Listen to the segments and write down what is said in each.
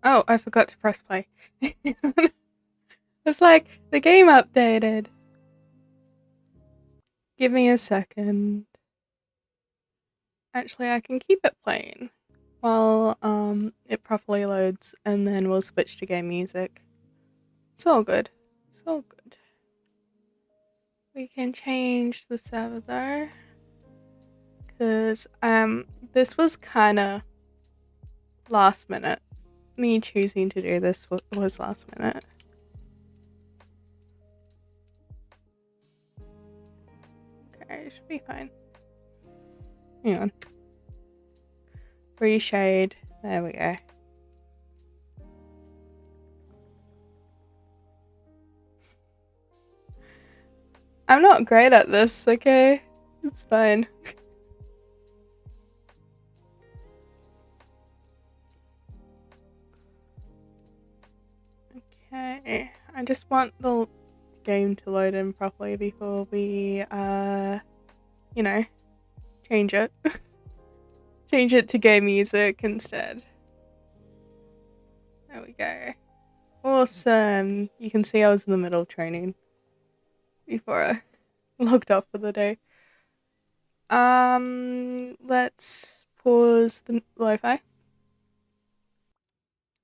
Oh, I forgot to press play. It's like the game updated. Give me a second. Actually, I can keep it playing while it properly loads, and then we'll switch to game music. It's all good. It's all good. We can change the server though, because this was kind of last minute. Me choosing to do this was last minute. Okay, it should be fine. Hang on. Reshade. There we go. I'm not great at this, okay? It's fine. Okay, I just want the game to load in properly before we, you know, change it. Change it to game music instead. There we go. Awesome. You can see I was in the middle of training before I logged off for the day. Let's pause the lo-fi.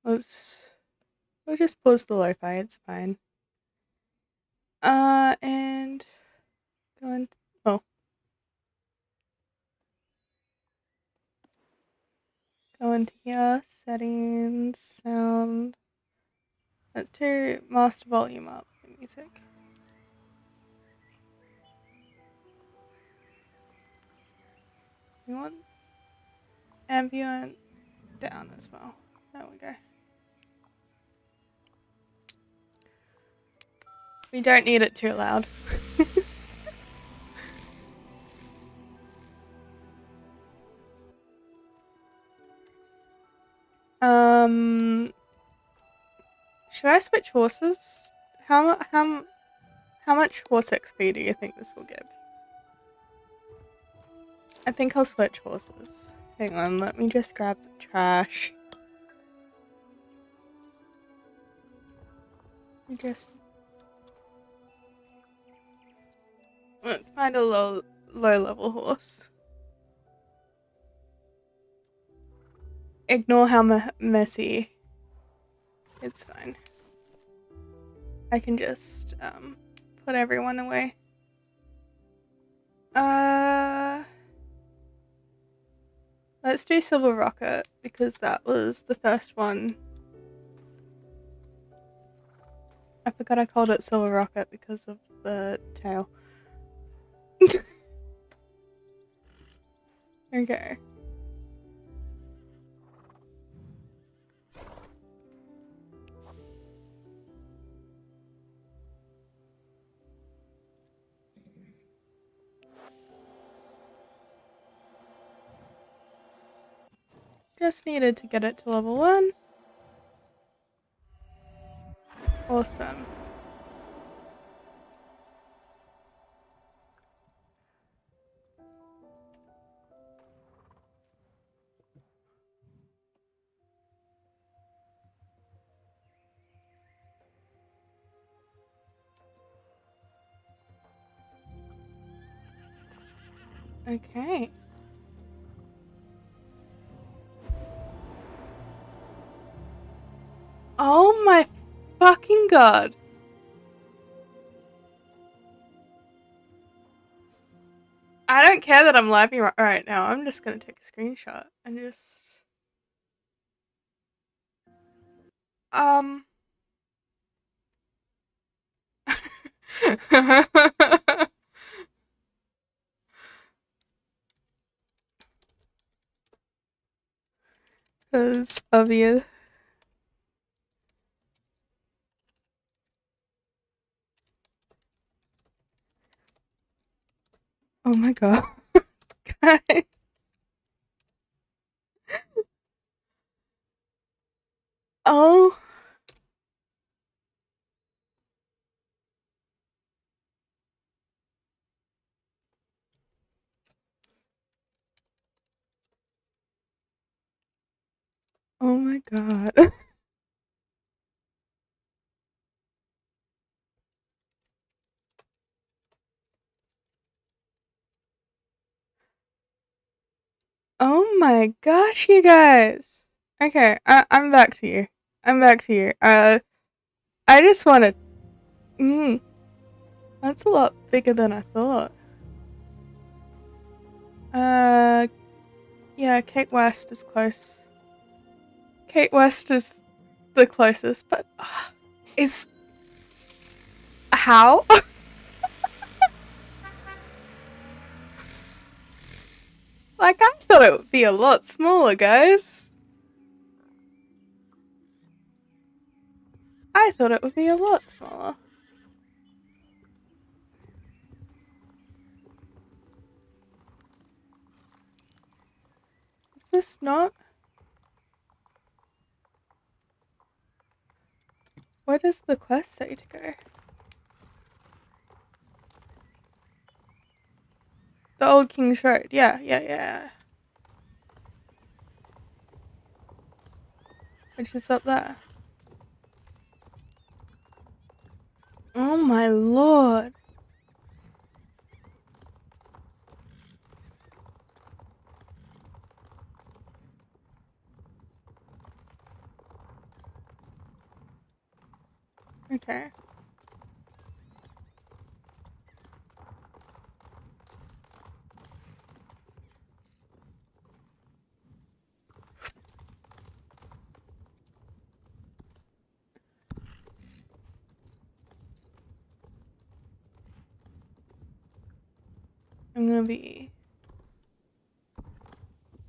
We'll just pause the lo-fi, it's fine. And go into, go into here, settings, sound. Let's do master volume up for music. We want ambient down as well. There we go. We don't need it too loud. Should I switch horses? How much horse XP do you think this will give? I think I'll switch horses. Hang on, let me just grab the trash. Let's find a low level horse. Ignore how messy. It's fine. I can just put everyone away. Let's do Silver Rocket because that was the first one. I forgot I called it Silver Rocket because of the tail. Okay. Just needed to get it to level 1. Awesome. Okay. Oh my fucking god. I don't care that I'm live right now. I'm just gonna take a screenshot and just because obvious. Oh my god. Guys. Oh. Oh my god. Oh my gosh, you guys. Okay, I'm back to you. I'm back to you. I just wanted. That's a lot bigger than I thought. Yeah, Kate West is close. Kate West is the closest, but is how? Like, I thought it would be a lot smaller, guys. I thought it would be a lot smaller. Is this not? Where does the quest say to go? The Old King's Road. Yeah. Which is up there. Oh my lord. Okay.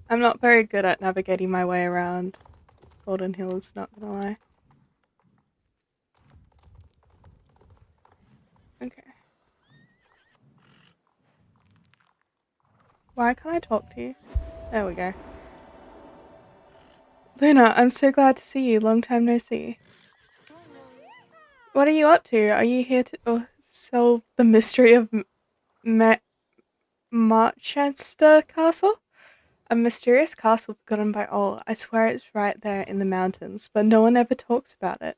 I'm not very good at navigating my way around Golden Hills, not gonna lie. Okay. Why can't I talk to you? There we go. Luna, I'm so glad to see you. Long time no see. What are you up to? Are you here to solve the mystery of Marchester Castle? A mysterious castle forgotten by all. I swear it's right there in the mountains, but no one ever talks about it.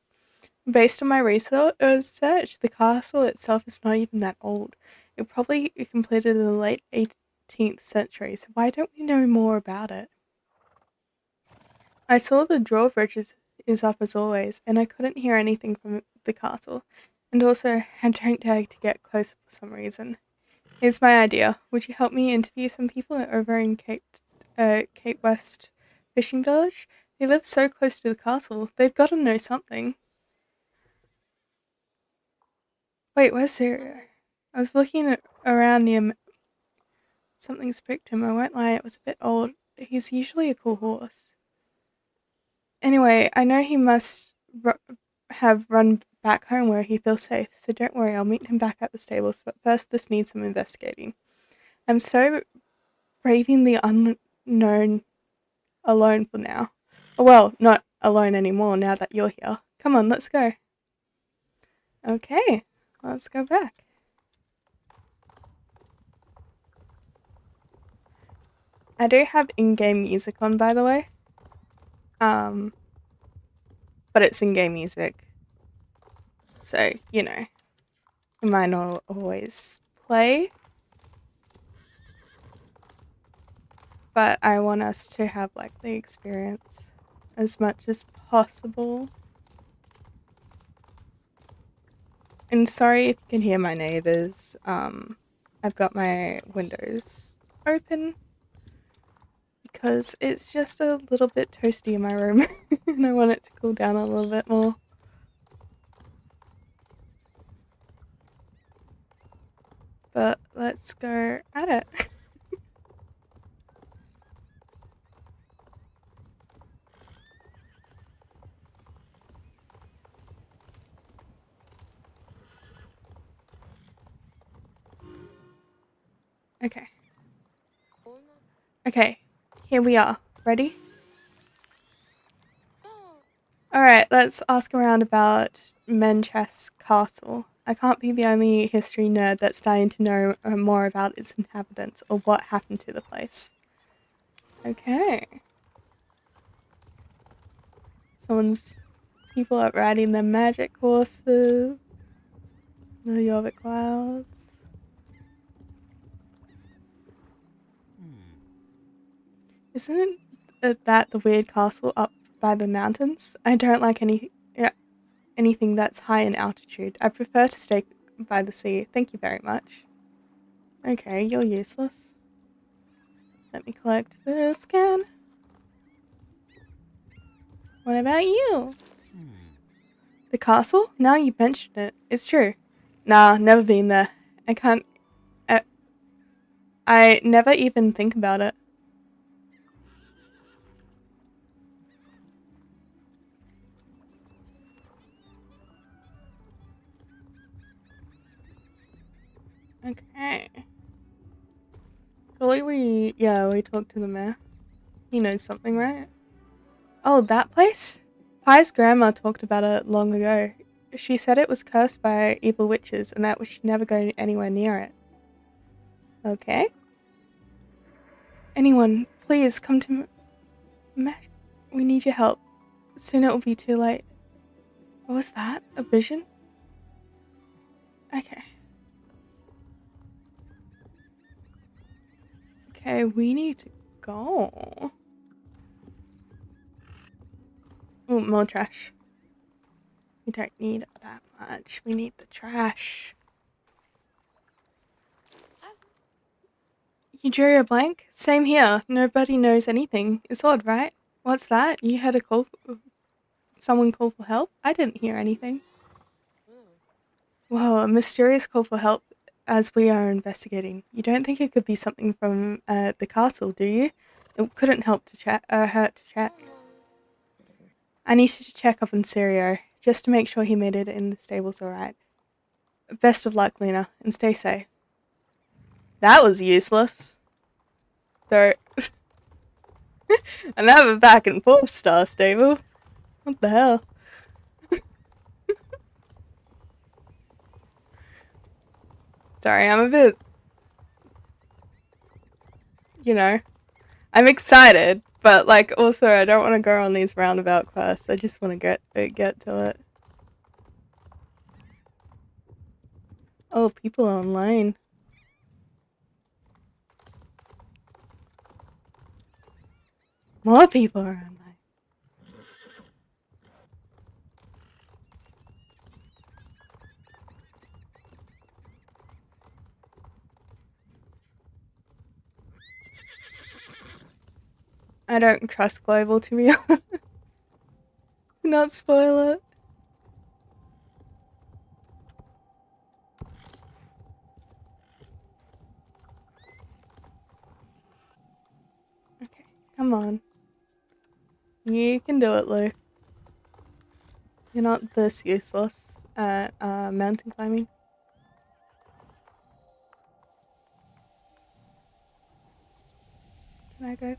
Based on my research, the castle itself is not even that old. It probably completed in the late 18th century, so why don't we know more about it? I saw the drawbridge is up as always, and I couldn't hear anything from the castle. And also, I don't dare to get closer for some reason. Here's my idea. Would you help me interview some people over in Cape West Fishing Village? They live so close to the castle. They've got to know something. Wait, where's Syria? I was looking around near. Something spoke to him. I won't lie, it was a bit old. He's usually a cool horse. Anyway, I know he must have run back home where he feels safe, so don't worry, I'll meet him back at the stables, but first this needs some investigating. I'm so braving the unknown alone for now. Well, not alone anymore now that you're here. Come on, let's go. Okay, let's go back. I do have in-game music on, by the way. But it's in-game music. So, you know, it might not always play. But I want us to have, like, the experience as much as possible. And sorry if you can hear my neighbors. I've got my windows open because it's just a little bit toasty in my room and I want it to cool down a little bit more. But let's go at it. Okay. Okay, here we are. Ready? Alright, let's ask around about Menchess Castle. I can't be the only history nerd that's dying to know more about its inhabitants or what happened to the place. Okay. People are riding their magic horses. The Yorvik Clouds. Isn't that the weird castle up by the mountains? I don't like anything that's high in altitude. I prefer to stay by the sea. Thank you very much. Okay, you're useless. Let me collect this scan. What about you? The castle? Now you mentioned it. It's true. Nah, never been there. I can't... I never even think about it. Okay. Surely we talked to the mayor. He knows something, right? Oh, that place? Pi's grandma talked about it long ago. She said it was cursed by evil witches and that we should never go anywhere near it. Okay. Anyone, please come to we need your help. Soon it will be too late. What was that? A vision? Okay. Okay, we need to go. Oh, more trash. We don't need that much. We need the trash. You drew a blank? Same here. Nobody knows anything. It's odd, right? What's that? You heard someone call for help? I didn't hear anything. Whoa, a mysterious call for help as we are investigating. You don't think it could be something from the castle, do you? It couldn't hurt to check. I need to check up on Sirio, just to make sure he made it in the stables alright. Best of luck, Lena, and stay safe. That was useless. So, another back and forth star stable. What the hell? Sorry, I'm a bit... You know, I'm excited, but like also I don't want to go on these roundabout quests. I just want to get to it. Oh, people are online. More people are online. I don't trust Global, to be honest. Do not spoil it. Okay, come on. You can do it, Lou. You're not this useless at mountain climbing. Can I go?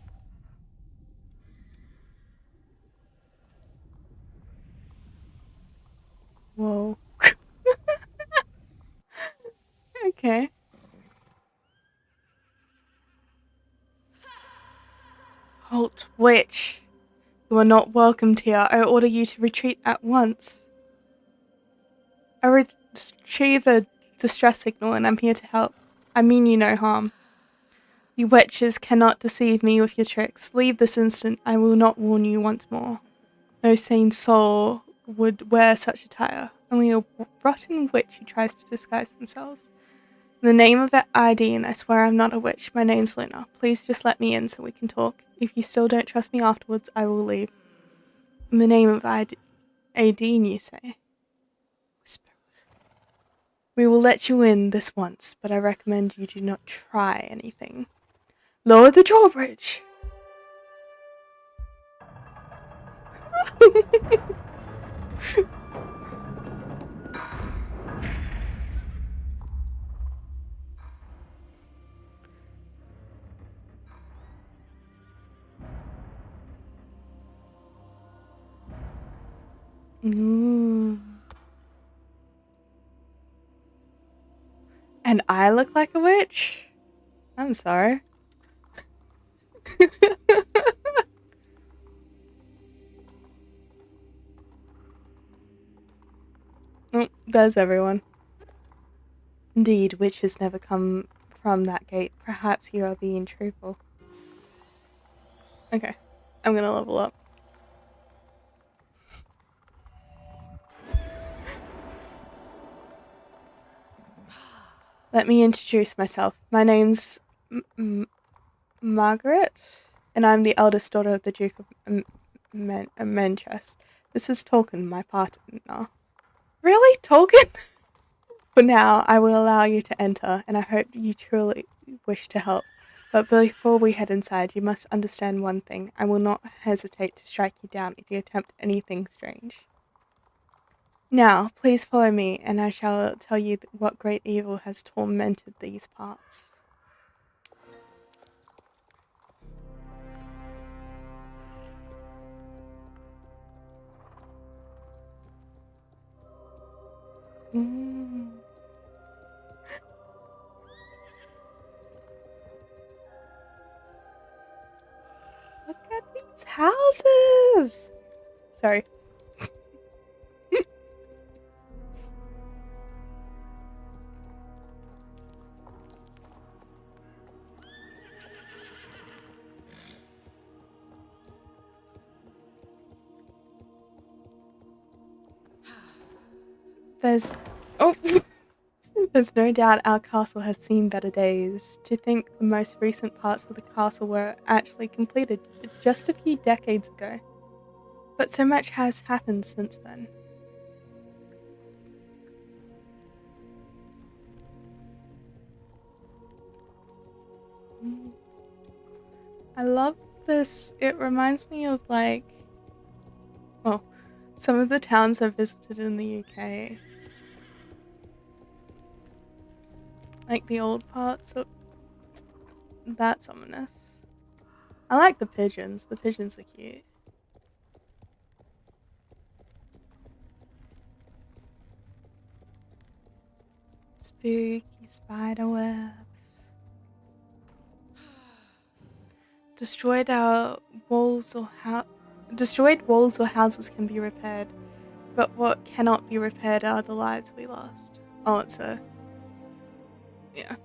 Whoa. Okay. Halt, witch. You are not welcomed here. I order you to retreat at once. I retrieve a distress signal and I'm here to help. I mean you no harm. You witches cannot deceive me with your tricks. Leave this instant. I will not warn you once more. No sane soul would wear such attire. Only a rotten witch who tries to disguise themselves. In the name of Ideen, I swear I'm not a witch. My name's Luna. Please just let me in so we can talk. If you still don't trust me afterwards, I will leave. In the name of Ideen, you say? Whisper. We will let you in this once, but I recommend you do not try anything. Lower the drawbridge! Ooh. And I look like a witch? I'm sorry. Oh, there's everyone. Indeed, witches never come from that gate. Perhaps you are being truthful. Okay, I'm gonna level up. Let me introduce myself. My name's Margaret, and I'm the eldest daughter of the Duke of Manchester. This is Tolkien, my partner. Really, Tolkien? For now, I will allow you to enter, and I hope you truly wish to help. But before we head inside, you must understand one thing. I will not hesitate to strike you down if you attempt anything strange. Now, please follow me, and I shall tell you what great evil has tormented these parts. Look at these houses! Sorry. There's no doubt our castle has seen better days. To think the most recent parts of the castle were actually completed just a few decades ago. But so much has happened since then. I love this. It reminds me of some of the towns I've visited in the UK. Like the old parts of that's ominous. I like the pigeons. The pigeons are cute. Spooky spider webs. Destroyed walls or houses can be repaired, but what cannot be repaired are the lives we lost. Oh, yeah.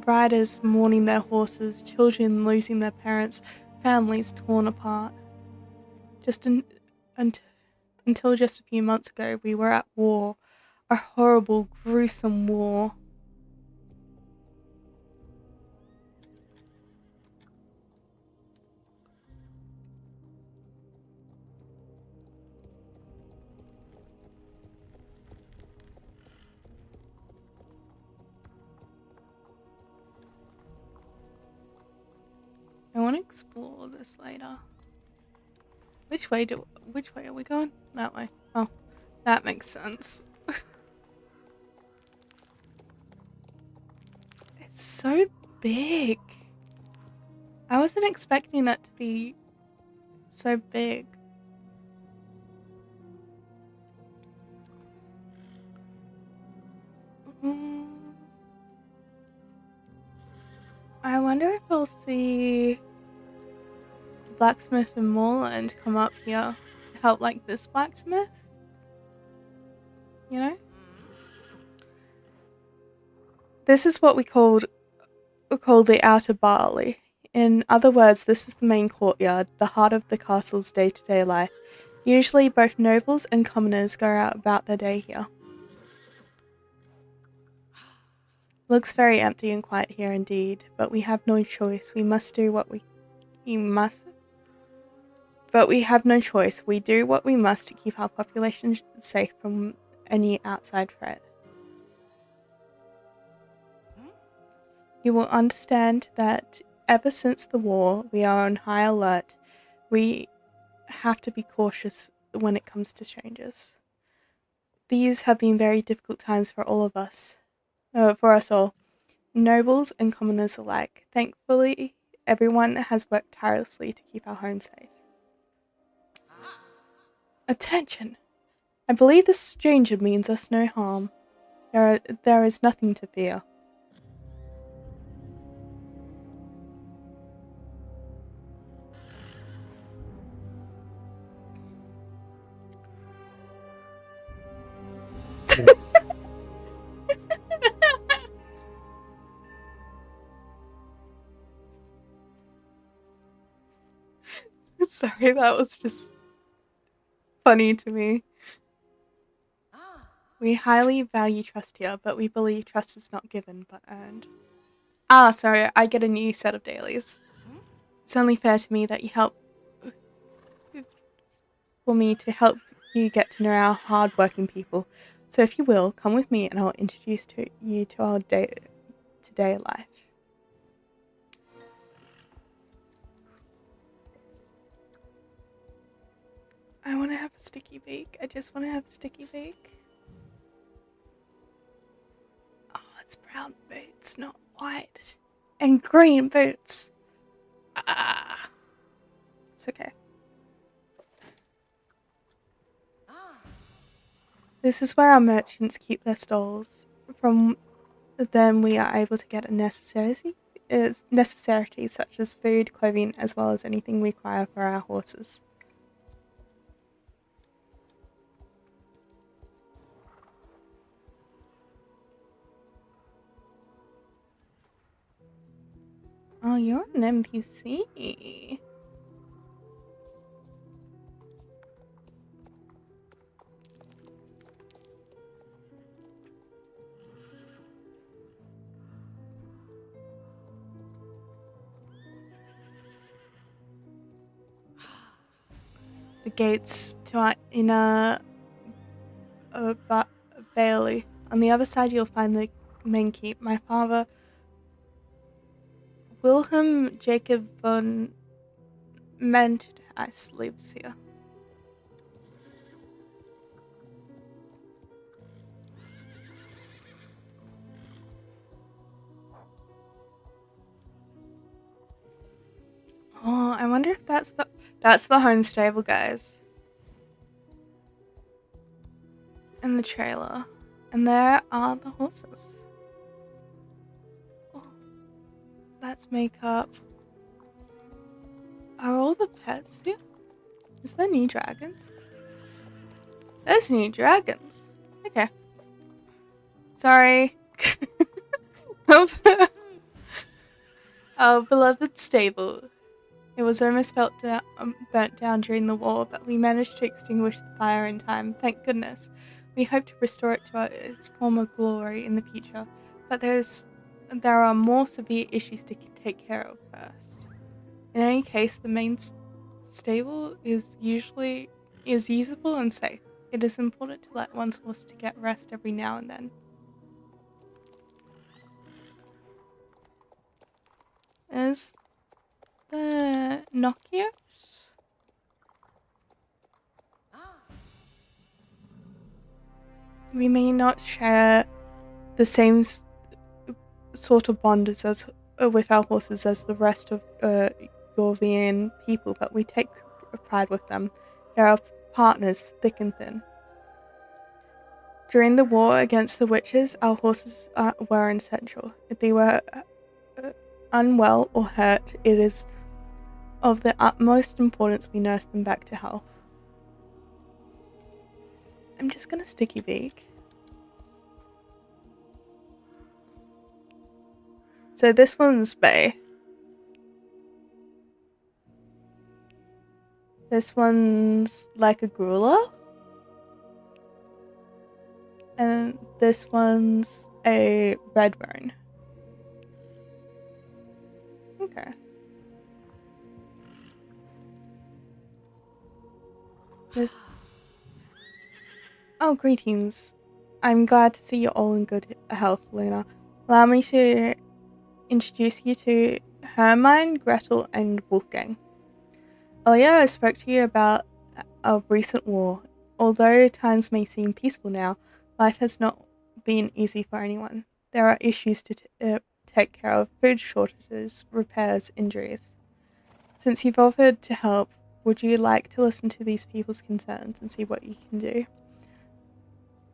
Riders mourning their horses, children losing their parents, families torn apart. Until just a few months ago, we were at war. A horrible, gruesome war. I want to explore this later. Which way are we going? That way. Oh, that makes sense. It's so big. I wasn't expecting it to be so big. I wonder if I'll see the blacksmith in Moorland come up here to help like this blacksmith. You know? This is what we call the outer barley. In other words, this is the main courtyard, the heart of the castle's day-to-day life. Usually both nobles and commoners go out about their day here. Looks very empty and quiet here indeed, but we have no choice. We must do what we must. But we have no choice. We do what we must to keep our population safe from any outside threat. You will understand that ever since the war, we are on high alert. We have to be cautious when it comes to strangers. These have been very difficult times for all of us. For us all, nobles and commoners alike. Thankfully, everyone has worked tirelessly to keep our home safe. Attention! I believe this stranger means us no harm. There is nothing to fear. Sorry, that was just funny to me. We highly value trust here, but we believe trust is not given, but earned. Ah, sorry, I get a new set of dailies. It's only fair to me that you help for me to help you get to know our hard-working people. So if you will, come with me and I'll introduce you to our day-to-day life. I want to have a sticky beak. I just want to have a sticky beak. Oh, it's brown boots, not white. And green boots. Ah. It's okay. This is where our merchants keep their stalls. From them we are able to get necessities such as food, clothing, as well as anything we require for our horses. Oh, you're an NPC. The gates to our inner bailey. On the other side you'll find the main keep. My father, Wilhelm Jacob von Mentas, lives here. Oh, I wonder if that's the home stable, guys. And the trailer. And there are the horses. Oh, let's make up. Are all the pets here? Is there new dragons? There's new dragons. Okay. Sorry. Our beloved stable. It was almost burnt down during the war, but we managed to extinguish the fire in time, thank goodness. We hope to restore it to its former glory in the future, but there are more severe issues to take care of first. In any case, the main stable is usable and safe. It is important to let one's horse to get rest every now and then. Is the Nokios? We may not share the same sort of bond as with our horses as the rest of Yorvian people, but we take pride with them. They are partners, thick and thin. During the war against the witches, our horses were essential. If they were unwell or hurt, it is of the utmost importance we nurse them back to health. I'm just gonna sticky beak. So this one's Bay. This one's like a grueler. And this one's a red roan. Okay. Oh, greetings. I'm glad to see you're all in good health, Luna. Allow me to introduce you to Hermine, Gretel, and Wolfgang. Earlier I spoke to you about a recent war. Although times may seem peaceful now, life has not been easy for anyone. There are issues to take care of, food shortages, repairs, injuries. Since you've offered to help, would you like to listen to these people's concerns and see what you can do?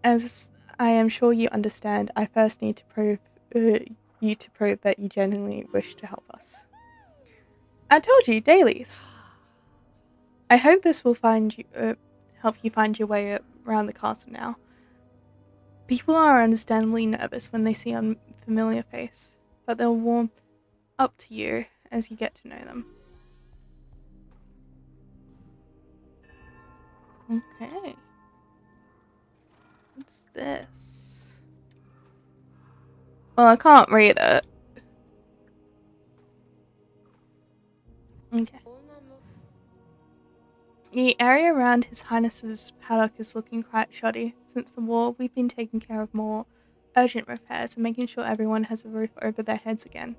As I am sure you understand, I first need to prove that you genuinely wish to help us. I told you, dailies. I hope this will help you find your way around the castle now. People are understandably nervous when they see an unfamiliar face, but they'll warm up to you as you get to know them. Okay. What's this? Well, I can't read it. Okay. The area around His Highness's paddock is looking quite shoddy. Since the war, we've been taking care of more urgent repairs and making sure everyone has a roof over their heads again.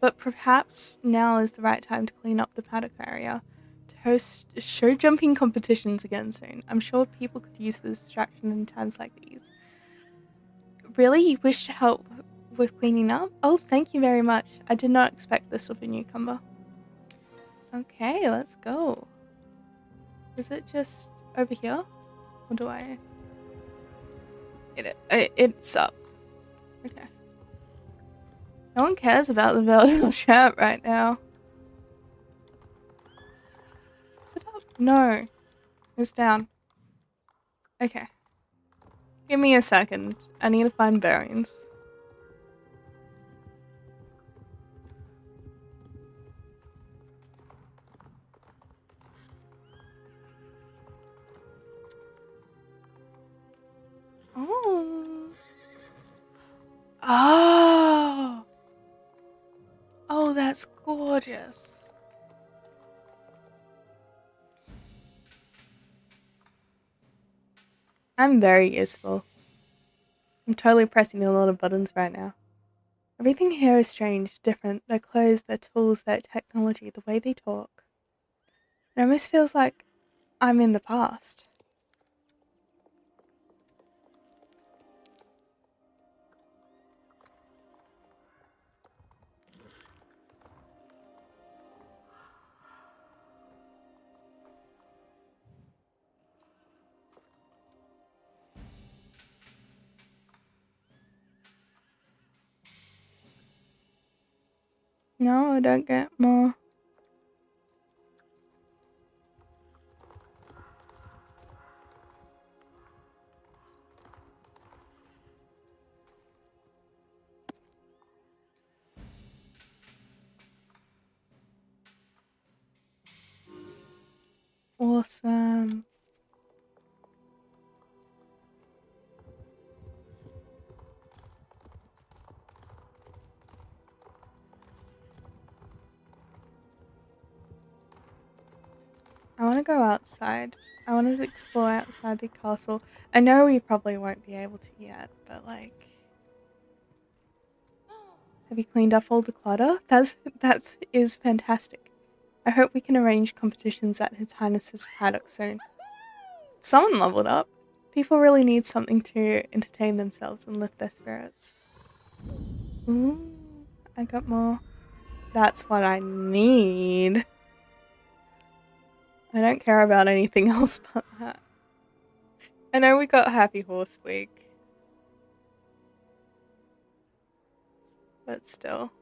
But perhaps now is the right time to clean up the paddock area, to host show jumping competitions again soon. I'm sure people could use the distraction in times like these. Really? You wish to help with cleaning up? Oh, thank you very much. I did not expect this of a newcomer. Okay, let's go. Is it just over here? Or do I... It's up. Okay. No one cares about the Veldale chat right now. Is it up? No. It's down. Okay. Give me a second. I need to find bearings. Oh. Oh. Oh, that's gorgeous. I'm very useful. I'm totally pressing a lot of buttons right now. Everything here is strange, different. Their clothes, their tools, their technology, the way they talk. It almost feels like I'm in the past. No, I don't get more. Awesome. I want to go outside. I want to explore outside the castle. I know we probably won't be able to yet, but like... Have you cleaned up all the clutter? That is fantastic. I hope we can arrange competitions at His Highness's paddock soon. Someone leveled up. People really need something to entertain themselves and lift their spirits. Ooh, I got more. That's what I need. I don't care about anything else but that. I know we got Happy Horse Week. But still.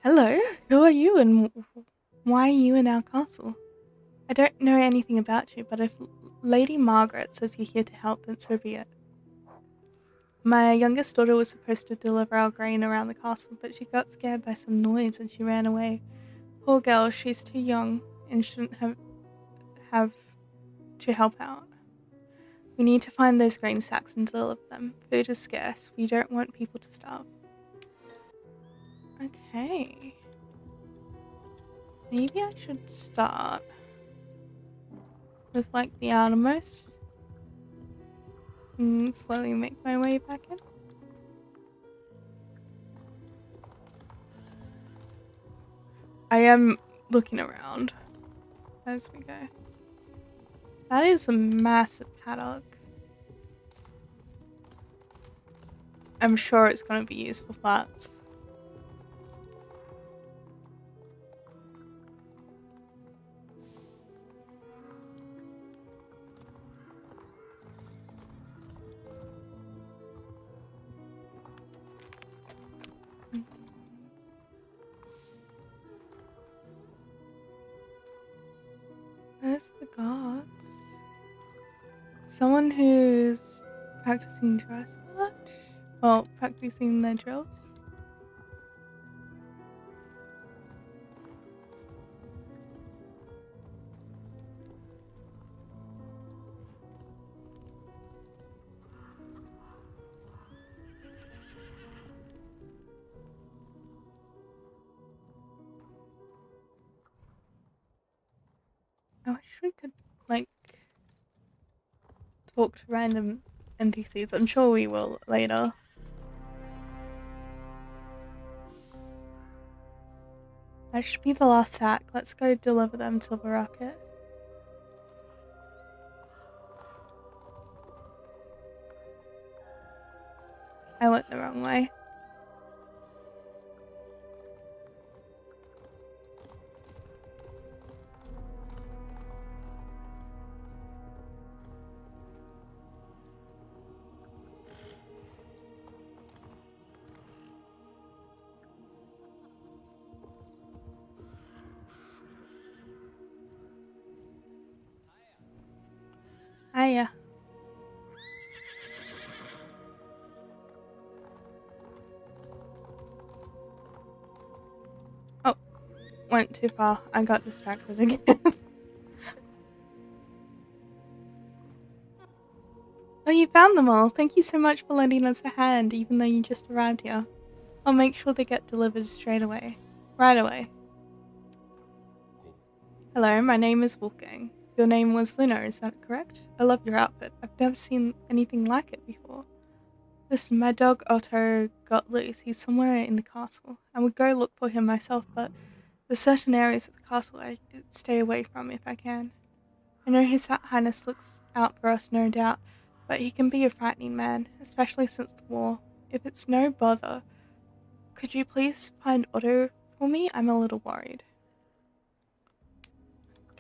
Hello, who are you and why are you in our castle? I don't know anything about you, but if Lady Margaret says you're here to help, then so be it. My youngest daughter was supposed to deliver our grain around the castle, but she got scared by some noise and she ran away. Poor girl, she's too young and shouldn't have to help out. We need to find those grain sacks and deliver them. Food is scarce. We don't want people to starve. Okay. Maybe I should start with like the outermost and slowly make my way back in. I am looking around as we go. That is a massive paddock. I'm sure it's going to be used for flats. Where's the guards? Someone who's practicing dressage? Well, practicing their drills? we could, like, talk to random NPCs. I'm sure we will later. That should be the last sack. Let's go deliver them Silver Rocket. I went the wrong way. Hiya. Oh, went too far. I got distracted again. Oh, you found them all. Thank you so much for lending us a hand, even though you just arrived here. I'll make sure they get delivered straight away. Right away. Hello, my name is Wolfgang. Your name was Luna, is that correct? I love your outfit. I've never seen anything like it before. Listen, my dog Otto got loose. He's somewhere in the castle. I would go look for him myself, but there's certain areas of the castle I stay away from if I can. I know His Highness looks out for us, no doubt, but he can be a frightening man, especially since the war. If it's no bother, could you please find Otto for me? I'm a little worried.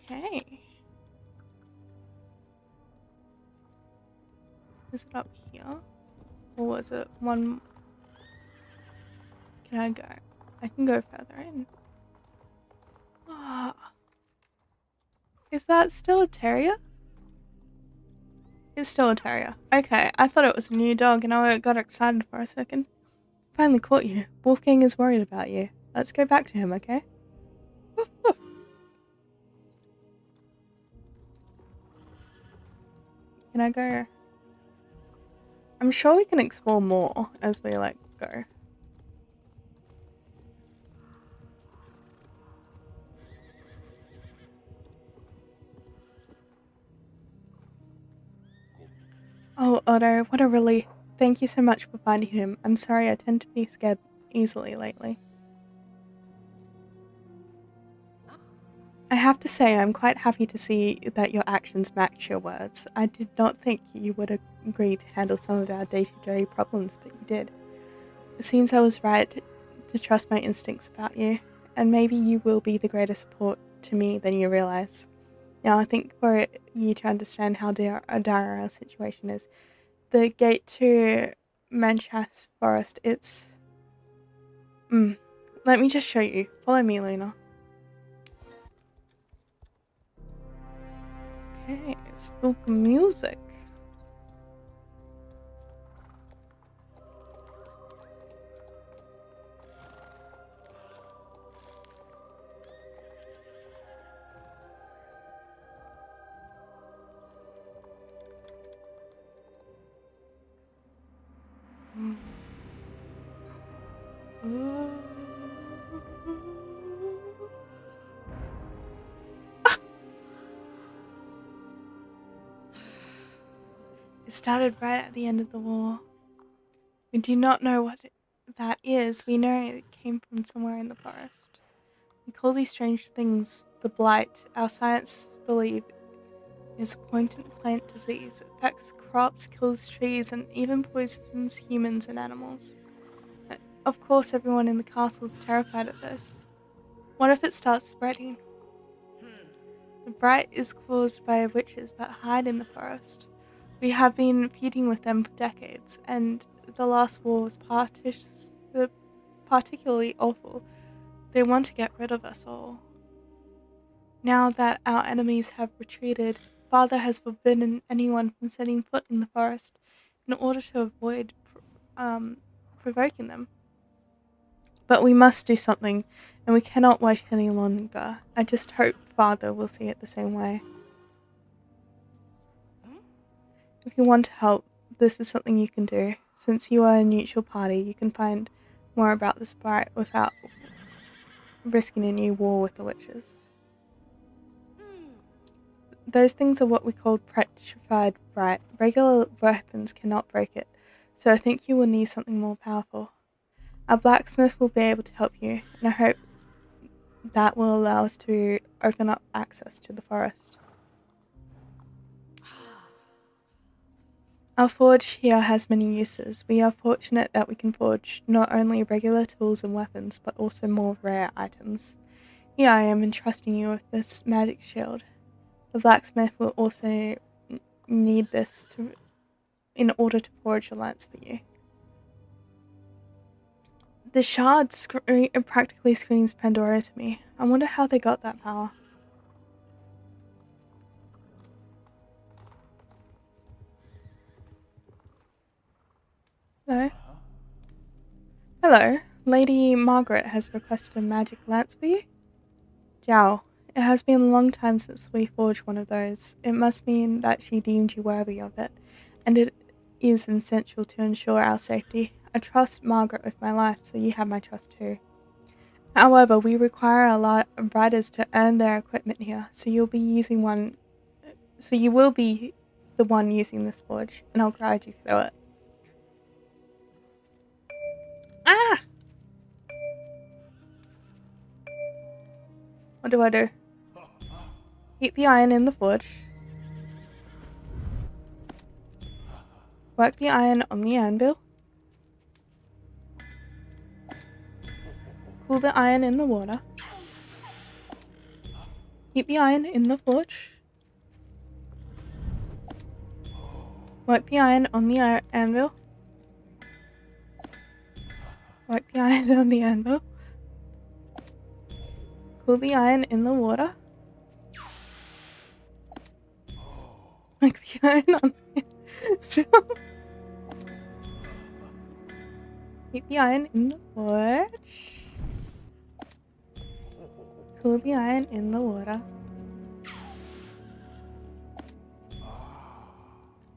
Okay. Is it up here? Or was it one? Can I go? I can go further in. Ah. Is that still a terrier? It's still a terrier. Okay, I thought it was a new dog and I got excited for a second. Finally caught you. Wolfgang is worried about you. Let's go back to him, okay? Woof, woof. Can I go? I'm sure we can explore more as we, like, go. Oh, Otto, what a relief. Thank you so much for finding him. I'm sorry I tend to be scared easily lately. I have to say I'm quite happy to see that your actions match your words. I did not think you would agree to handle some of our day-to-day problems, but you did. It seems I was right to trust my instincts about you, and maybe you will be the greater support to me than you realize. Now, I think for you to understand how dire our situation is, the gate to Manchas Forest, it's... Let me just show you. Follow me, Luna. Okay, spook music. It started right at the end of the war. We do not know what that is. We know it came from somewhere in the forest. We call these strange things the blight. Our science believe is a potent plant disease. It affects crops, kills trees, and even poisons humans and animals. Of course, everyone in the castle is terrified of this. What if it starts spreading? The blight is caused by witches that hide in the forest. We have been feuding with them for decades, and the last war was particularly awful. They want to get rid of us all. Now that our enemies have retreated, Father has forbidden anyone from setting foot in the forest in order to avoid provoking them. But we must do something, and we cannot wait any longer. I just hope Father will see it the same way. If you want to help, this is something you can do. Since you are a neutral party, you can find more about this blight without risking a new war with the witches. Those things are what we call petrified bright. Regular weapons cannot break it, so I think you will need something more powerful. Our blacksmith will be able to help you, and I hope that will allow us to open up access to the forest. Our forge here has many uses. We are fortunate that we can forge not only regular tools and weapons, but also more rare items. Here I am entrusting you with this magic shield. The blacksmith will also need this in order to forge a lance for you. The shard practically screams Pandora to me. I wonder how they got that power. Hello? Hello. Lady Margaret has requested a magic lance for you? Jow. It has been a long time since we forged one of those. It must mean that she deemed you worthy of it, and it is essential to ensure our safety. I trust Margaret with my life, so you have my trust too. However, we require our riders to earn their equipment here, so you will be the one using this forge, and I'll guide you through it. Ah! What do I do? Heat the iron in the forge. Work the iron on the anvil. Cool the iron in the water. Heat the iron in the forge. Work the iron on the anvil. Work the iron on the anvil. Cool the iron in the water. Work the iron on the anvil. Heat the iron in the forge. Cool the iron in the water.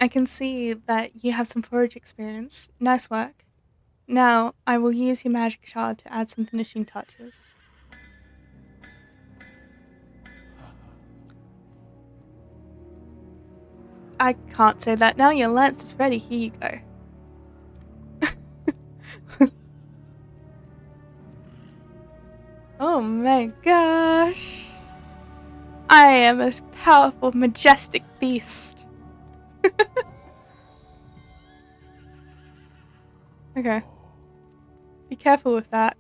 I can see that you have some forage experience. Nice work. Now, I will use your magic shard to add some finishing touches. I can't say that now. Your lance is ready. Here you go. Oh my gosh. I am a powerful, majestic beast. Okay. Be careful with that.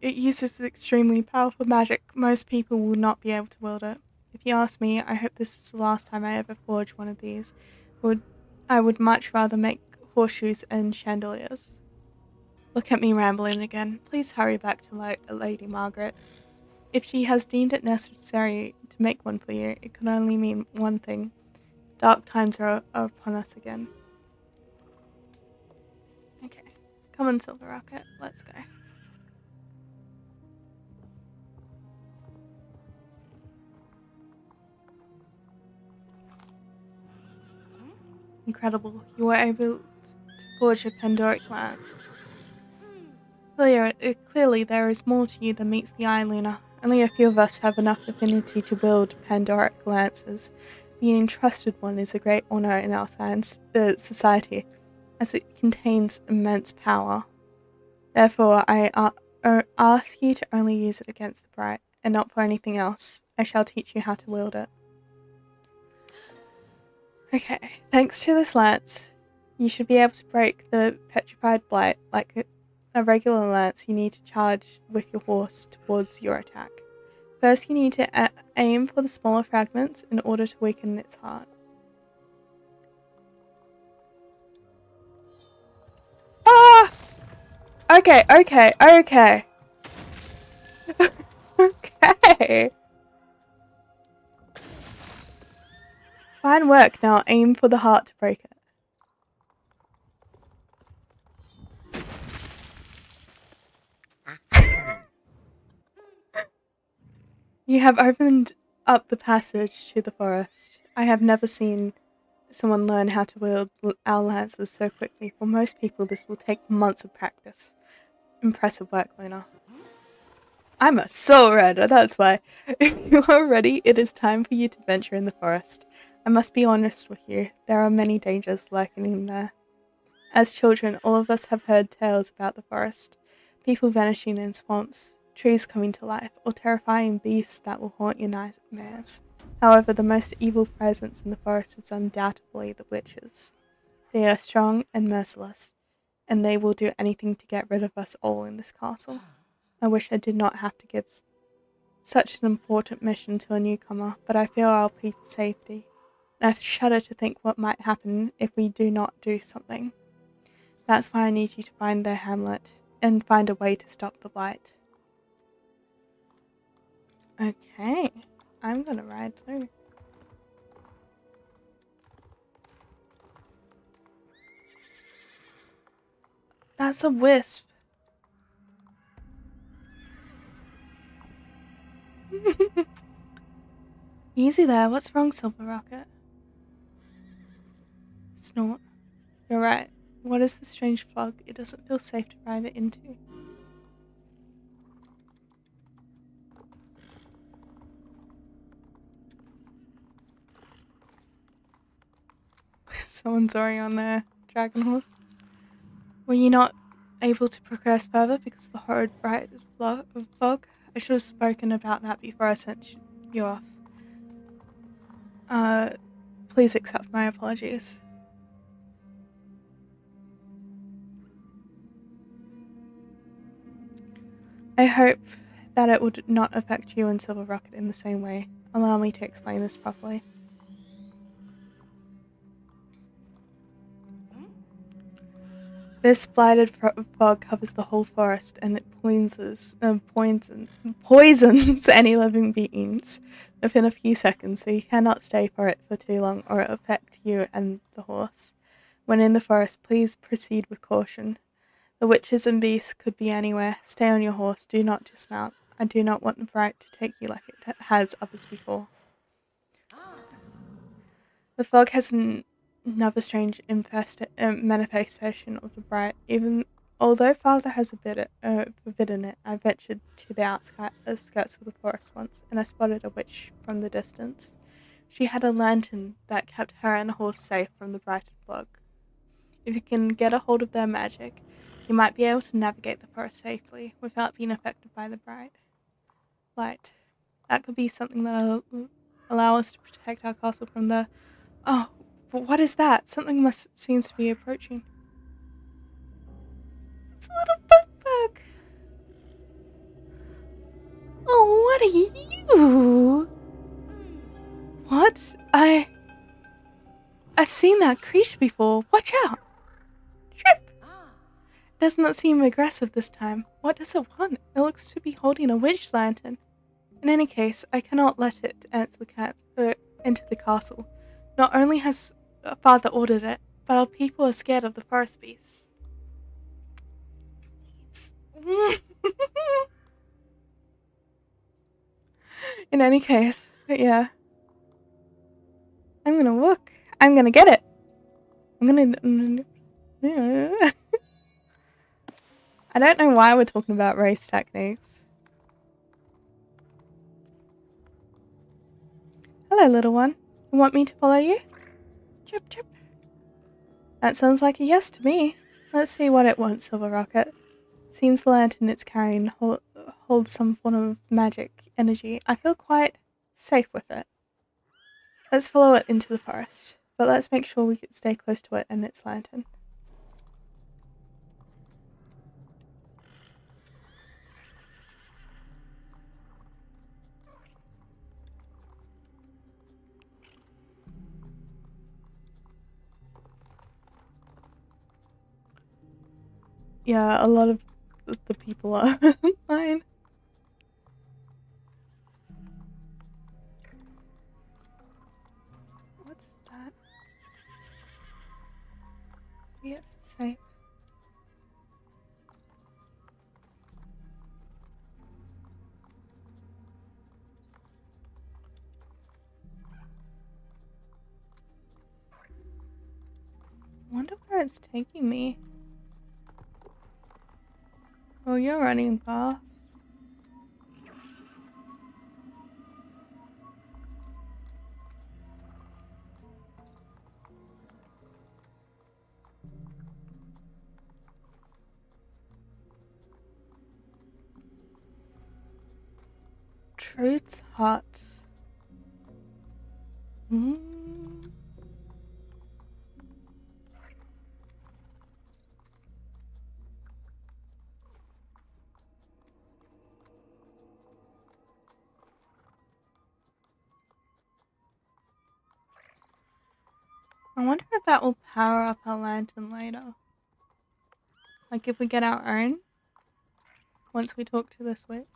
It uses extremely powerful magic. Most people will not be able to wield it. If you ask me, I hope this is the last time I ever forge one of these. I would much rather make horseshoes and chandeliers. Look at me rambling again. Please hurry back to Lady Margaret. If she has deemed it necessary to make one for you, it can only mean one thing. Dark times are upon us again. Okay. Come on, Silver Rocket. Let's go. Incredible. You were able to forge a Pandoric lance. Clearly, there is more to you than meets the eye, Luna. Only a few of us have enough affinity to wield Pandoric lances. Being entrusted one is a great honor in our society, as it contains immense power. Therefore, I ask you to only use it against the bright, and not for anything else. I shall teach you how to wield it. Okay, thanks to this lance, you should be able to break the petrified blight. Like a regular lance, you need to charge with your horse towards your attack. First, you need to aim for the smaller fragments in order to weaken its heart. Ah! Okay. Okay. Fine work, now aim for the heart to break it. You have opened up the passage to the forest. I have never seen someone learn how to wield our lances so quickly. For most people, this will take months of practice. Impressive work, Luna. I'm a soul rider, that's why. If you are ready, it is time for you to venture in the forest. I must be honest with you, there are many dangers lurking in there. As children, all of us have heard tales about the forest. People vanishing in swamps, trees coming to life, or terrifying beasts that will haunt your nightmares. However, the most evil presence in the forest is undoubtedly the witches. They are strong and merciless, and they will do anything to get rid of us all in this castle. I wish I did not have to give such an important mission to a newcomer, but I fear our people's safety, and I shudder to think what might happen if we do not do something. That's why I need you to find their hamlet and find a way to stop the blight. Okay, I'm gonna ride through. That's a wisp. Easy there, what's wrong, Silver Rocket? Snort. You're right. What is the strange fog? It doesn't feel safe to ride it into. Someone's already on their dragon horse. Were you not able to progress further because of the horrid bright fog? I should have spoken about that before I sent you off. Please accept my apologies. I hope that it would not affect you and Silver Rocket in the same way. Allow me to explain this properly. This blighted fog covers the whole forest, and it poisons any living beings within a few seconds, so you cannot stay for it for too long or it will affect you and the horse. When in the forest, please proceed with caution. The witches and beasts could be anywhere. Stay on your horse, do not dismount. I do not want the bright to take you like it has others before. The fog has another strange manifestation of the bright. Even although Father has forbidden it, I ventured to the outskirts of the forest once, and I spotted a witch from the distance. She had a lantern that kept her and the horse safe from the brighted fog. If you can get a hold of their magic, you might be able to navigate the forest safely without being affected by the bright light. That could be something that will allow us to protect our castle from the... Oh, but what is that? Something seems to be approaching. It's a little bug. Oh, what are you? What? I've seen that creature before. Watch out! Trip! It does not seem aggressive this time. What does it want? It looks to be holding a witch lantern. In any case, I cannot let it enter the castle. Not only has Father ordered it, but our people are scared of the forest beasts. In any case, yeah. I'm gonna look. I'm gonna get it. I'm gonna... I don't know why we're talking about race techniques. Hello, little one. You want me to follow you? Chip, chip. That sounds like a yes to me. Let's see what it wants, Silver Rocket. Seems the lantern it's carrying holds some form of magic energy. I feel quite safe with it. Let's follow it into the forest, but let's make sure we can stay close to it and its lantern. Yeah, a lot of the people are fine. What's that? Yes, safe. I wonder where it's taking me. Oh, you're running fast. Truth's hut. Hmm. I wonder if that will power up our lantern later. Like if we get our own, once we talk to this witch.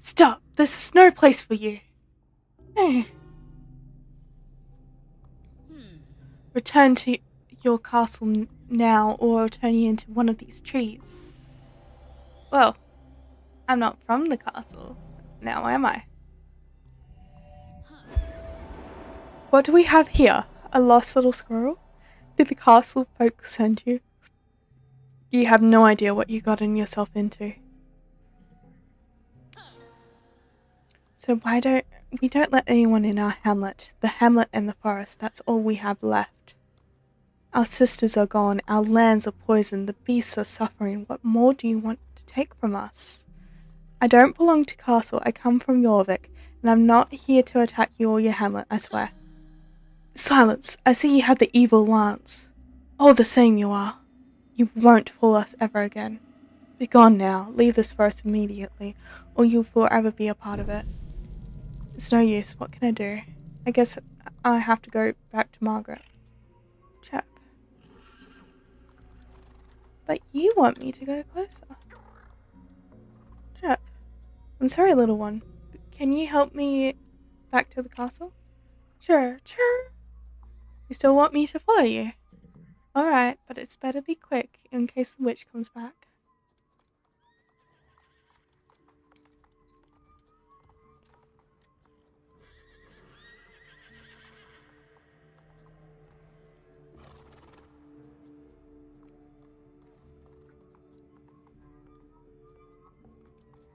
Stop! This is no place for you. No. Return to your castle now, or I'll turn you into one of these trees. Well, I'm not from the castle, now am I? What do we have here? A lost little squirrel? Did the castle folks send you? You have no idea what you gotten yourself into. So why don't we let anyone in our hamlet? The hamlet and the forest, that's all we have left. Our sisters are gone, our lands are poisoned, the beasts are suffering. What more do you want to take from us? I don't belong to castle, I come from Jorvik, and I'm not here to attack you or your hamlet, I swear. Silence! I see you have the evil lance. All the same you are. You won't fool us ever again. Be gone now, leave this forest immediately, or you'll forever be a part of it. It's no use, what can I do? I guess I have to go back to Margaret. Chap. But you want me to go closer. Chap. I'm sorry, little one. Can you help me back to the castle? Sure. You still want me to follow you? Alright, but it's better be quick in case the witch comes back.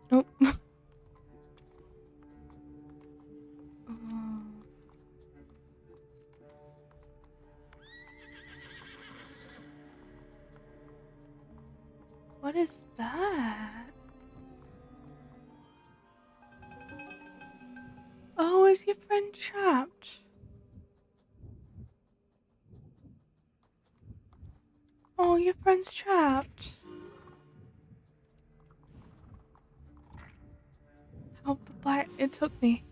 Oh. Oh. What is that? Oh, is your friend trapped? Oh, your friend's trapped. Help the blight. It took me.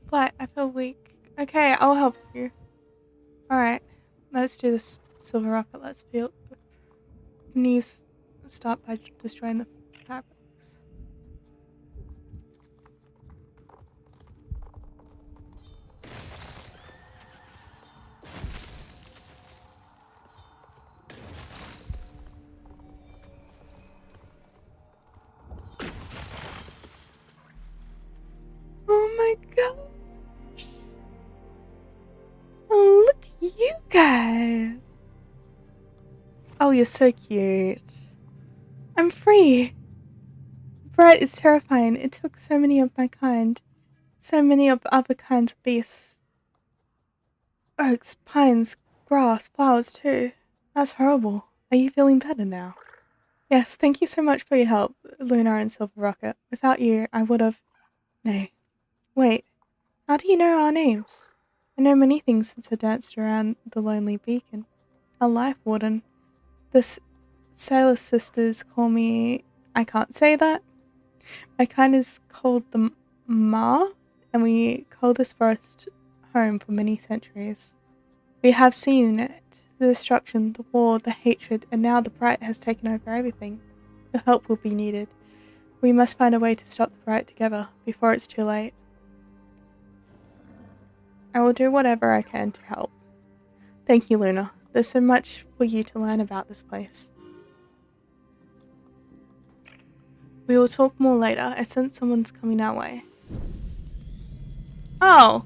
Blight, I feel weak. Okay, I'll help you. Alright, let's do this silver rocket. Let's feel. Knees stop by destroying the fabrics. Oh my gosh! Oh, look at you guys! Oh, you're so cute. I'm free! Bright is terrifying. It took so many of my kind. So many of other kinds of beasts. Oaks, pines, grass, flowers too. That's horrible. Are you feeling better now? Yes, thank you so much for your help, Luna and Silver Rocket. Without you, I would have... No. Wait, how do you know our names? I know many things since I danced around the Lonely Beacon. A life warden. The Sailor Sisters call me... I can't say that. My kind is called the Ma, and we call this forest home for many centuries. We have seen it. The destruction, the war, the hatred, and now the Bright has taken over everything. Your help will be needed. We must find a way to stop the Bright together, before it's too late. I will do whatever I can to help. Thank you, Luna. There's so much for you to learn about this place. We will talk more later. I sense someone's coming our way. Oh!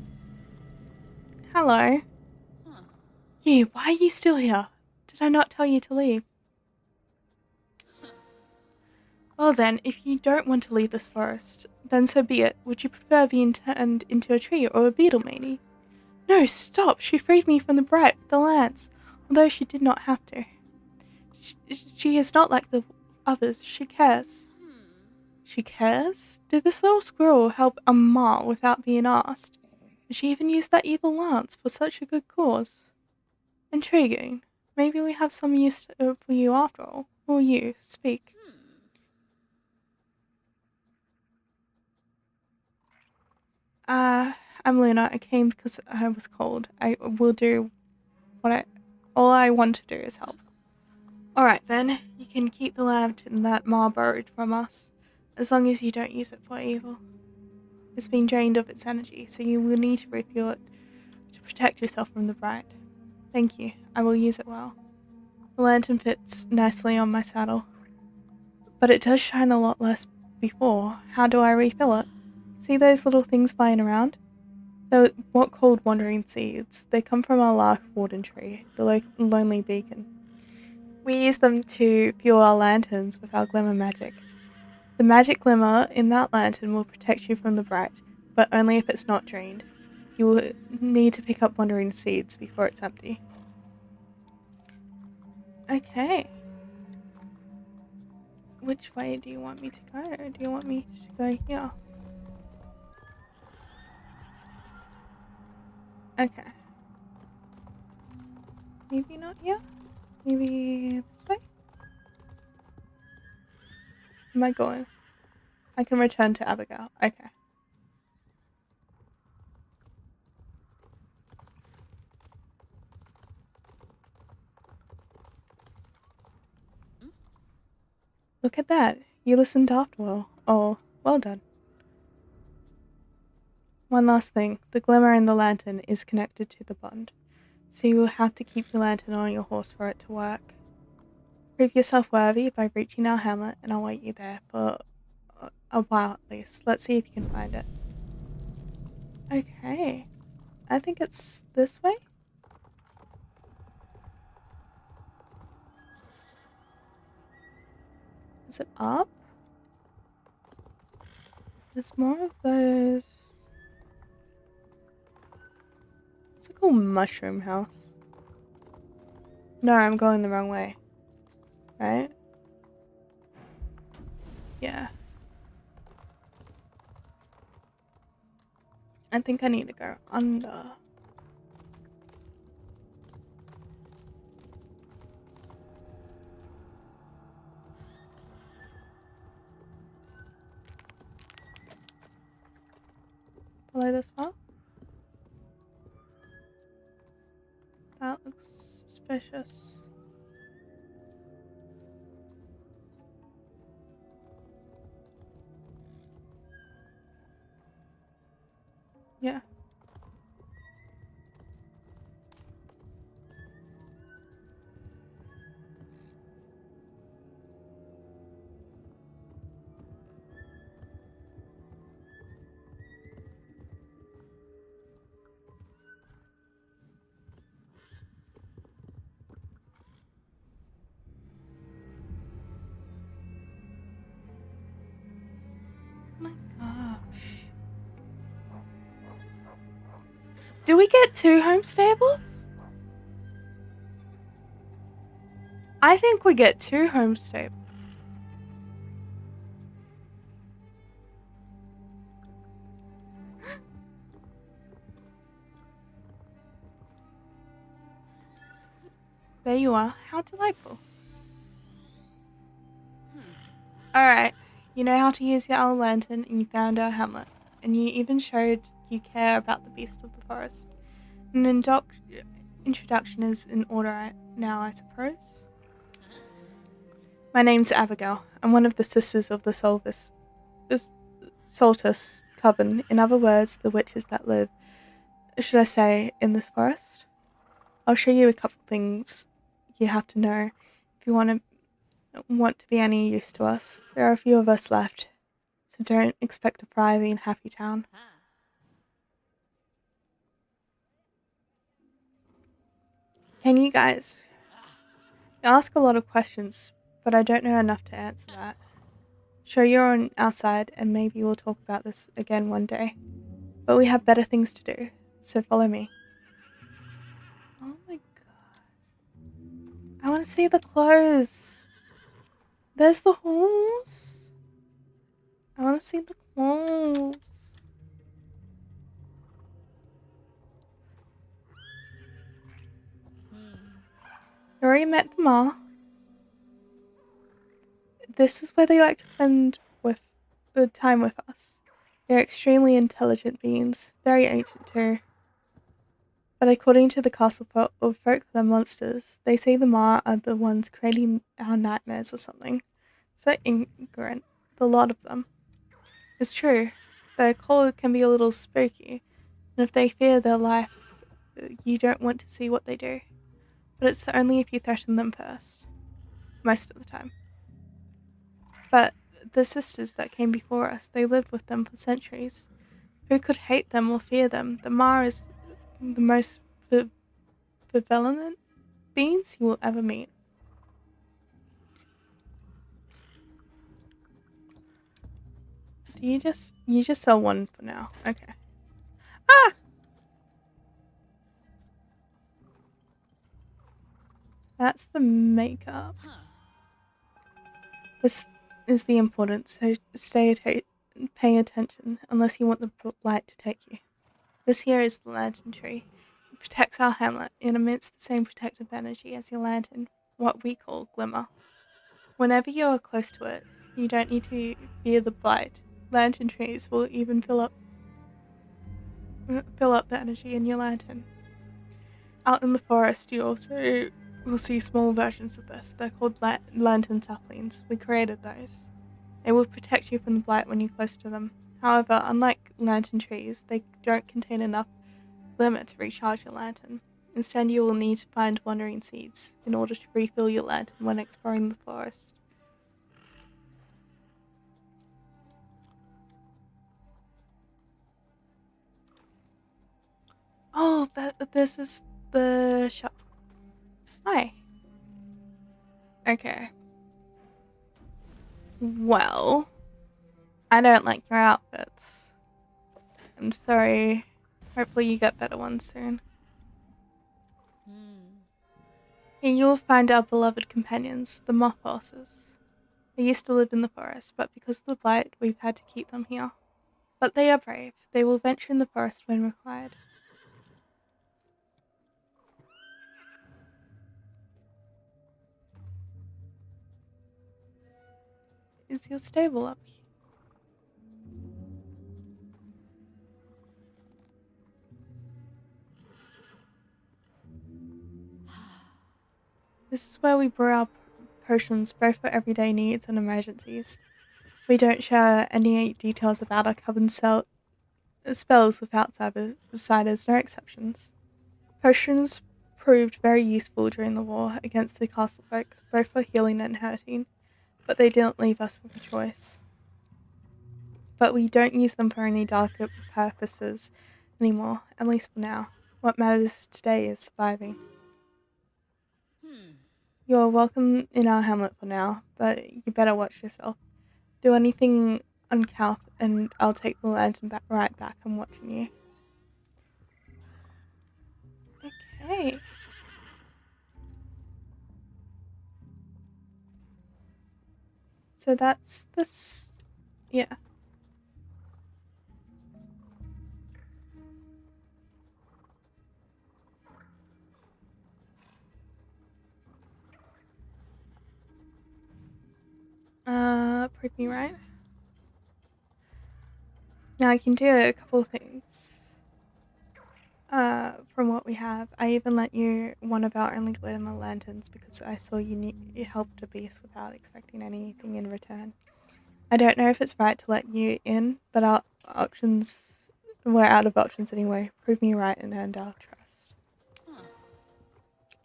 Hello. You, why are you still here? Did I not tell you to leave? Well then, if you don't want to leave this forest, then so be it. Would you prefer being turned into a tree or a beetle, matey? No, stop! She freed me from the bright with the lance, although she did not have to. She is not like the others. She cares. She cares? Did this little squirrel help a ma without being asked? Did she even use that evil lance for such a good cause? Intriguing. Maybe we have some use for you after all. Who are you? Speak. I'm Luna. I came because I was cold. I will do all I want to do is help. Alright then, you can keep the lantern that Ma borrowed from us, as long as you don't use it for evil. It's been drained of its energy, so you will need to refuel it to protect yourself from the bright. Thank you. I will use it well. The lantern fits nicely on my saddle, but it does shine a lot less before. How do I refill it? See those little things flying around? They're what called wandering seeds. They come from our life warden tree, the lonely beacon. We use them to fuel our lanterns with our glimmer magic. The magic glimmer in that lantern will protect you from the bright, but only if it's not drained. You will need to pick up wandering seeds before it's empty. Okay. Which way do you want me to go? Do you want me to go here? Okay. Maybe not here? Maybe this way? Am I going? I can return to Abigail. Okay. Look at that. You listened after all. Oh, well done. One last thing. The glimmer in the lantern is connected to the bond, so you will have to keep the lantern on your horse for it to work. Prove yourself worthy by reaching our hamlet, and I'll wait you there for a while at least. Let's see if you can find it. Okay. I think it's this way? Is it up? There's more of those... It's a cool mushroom house. No, I'm going the wrong way. Right? Yeah. I think I need to go under. Follow this far? That looks suspicious. Yeah. Oh my gosh. Do we get 2 home stables? I think we get 2 home stables. There you are. How delightful. Alright. You know how to use your owl lantern and you found our hamlet. And you even showed you care about the beasts of the forest. An introduction is in order now, I suppose. My name's Abigail. I'm one of the sisters of the Soltus Coven. In other words, the witches that live, should I say, in this forest. I'll show you a couple things you have to know if you want to be any use to us. There are a few of us left, so don't expect a thriving, happy town. Can you guys? You ask a lot of questions, but I don't know enough to answer that. Sure, you're on our side, and maybe we'll talk about this again one day. But we have better things to do, so follow me. I want to see the clothes. There's the horse. I want to see the clothes. You already met them all. This is where they like to spend with time with us. They're extremely intelligent beings, very ancient too. But according to the castle of folklore monsters, they say the Ma are the ones creating our nightmares or something. So ignorant, the lot of them. It's true, their call can be a little spooky, and if they fear their life, you don't want to see what they do. But it's only if you threaten them first. Most of the time. But the sisters that came before us, they lived with them for centuries. Who could hate them or fear them? The Ma is the most benevolent beings you will ever meet. You just sell one for now. Okay. Ah! That's the makeup. This is the importance, so pay attention, unless you want the light to take you. This here is the lantern tree. It protects our hamlet. It emits the same protective energy as your lantern, what we call glimmer. Whenever you are close to it, you don't need to fear the blight. Lantern trees will even fill up the energy in your lantern. Out in the forest, you also will see small versions of this. They're called lantern saplings. We created those. They will protect you from the blight when you're close to them. However, unlike lantern trees, they don't contain enough glimmer to recharge your lantern. Instead, you will need to find wandering seeds in order to refill your lantern when exploring the forest. Oh, this is the shop. Hi. Okay. Well, I don't like your outfits. I'm sorry. Hopefully you get better ones soon. Here you will find our beloved companions, the moth horses. They used to live in the forest, but because of the blight, we've had to keep them here. But they are brave. They will venture in the forest when required. Is your stable up here? This is where we brew our potions, both for everyday needs and emergencies. We don't share any details about our coven spells with outsiders, no exceptions. Potions proved very useful during the war against the castle folk, both for healing and hurting, but they didn't leave us with a choice. But we don't use them for any darker purposes anymore, at least for now. What matters today is surviving. You're welcome in our hamlet for now, but you better watch yourself. Do anything uncouth and I'll take the lantern right back. I'm watching you. Okay. So that's this. Yeah. Prove me right. Now I can do a couple of things. From what we have, I even let you one of our only glimmer lanterns because I saw you helped a beast without expecting anything in return. I don't know if it's right to let you in, but we're out of options anyway. Prove me right and earn our trust.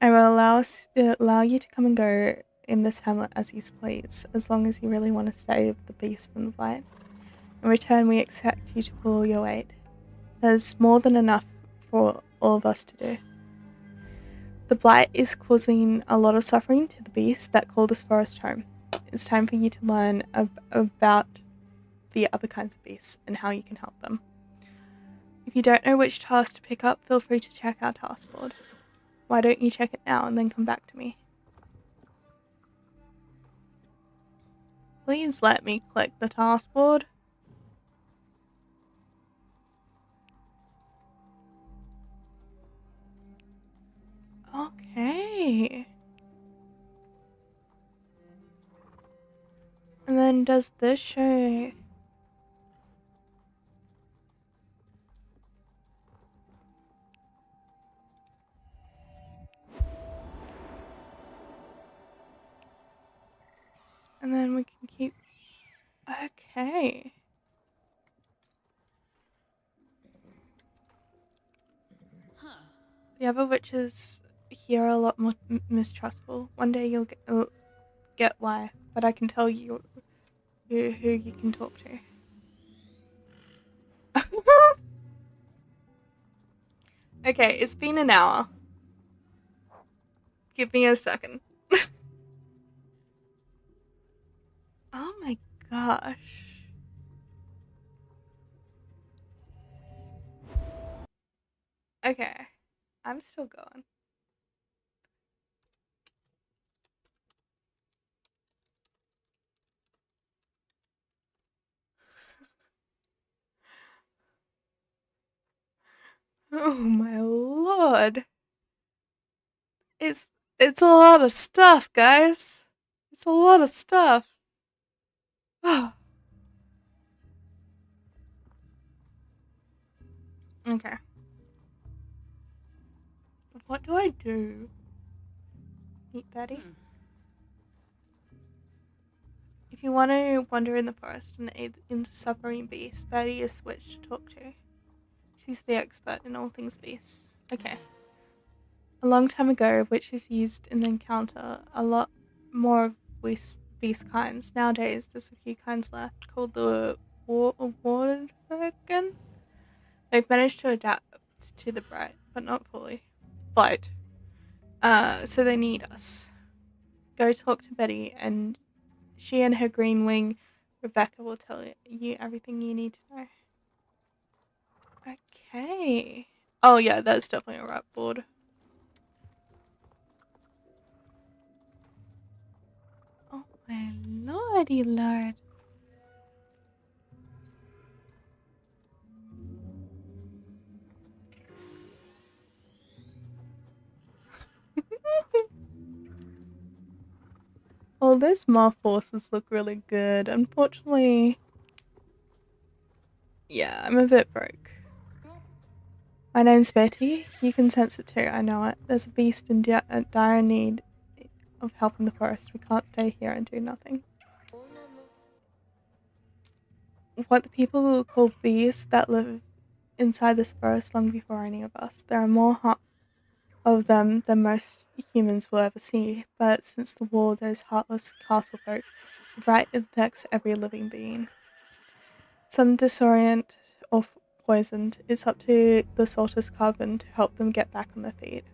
I will allow you to come and go in this hamlet as you please, as long as you really want to save the beast from the blight. In return, we expect you to pull your weight. There's more than enough for all of us to do. The blight is causing a lot of suffering to the beasts that call this forest home. It's time for you to learn about the other kinds of beasts and how you can help them. If you don't know which task to pick up, feel free to check our task board. Why don't you check it now and then come back to me? Please let me click the taskboard. Okay. And then does this show... And then we can keep... Okay. The other witches here are a lot more mistrustful. One day you'll get why, but I can tell you who you can talk to. Okay, it's been an hour. Give me a second. Oh my gosh. Okay, I'm still going. Oh my lord. It's a lot of stuff, guys. It's a lot of stuff. Okay. What do I do? Meet Betty? If you want to wander in the forest and aid in suffering beasts, Betty is switched to talk to. She's the expert in all things beasts. Okay. A long time ago, witches used an encounter a lot more of beast kinds. Nowadays, there's a few kinds left called the Wardvergen. They've managed to adapt to the bright, but not fully. But, so they need us. Go talk to Betty, and she and her green wing, Rebecca, will tell you everything you need to know. Okay. Oh yeah, that's definitely a right board. Oh my lordy lord. Well, those moth horses look really good. Unfortunately, yeah, I'm a bit broke. My name's Betty. You can sense it too, I know it. There's a beast in dire need of help in the forest. We can't stay here and do nothing. What the people call beasts that live inside this forest long before any of us. There are more of them than most humans will ever see, but since the war, those heartless castle folk right infects every living being. Some disorient or poisoned. It's up to the Saltus Carbon to help them get back on their feet.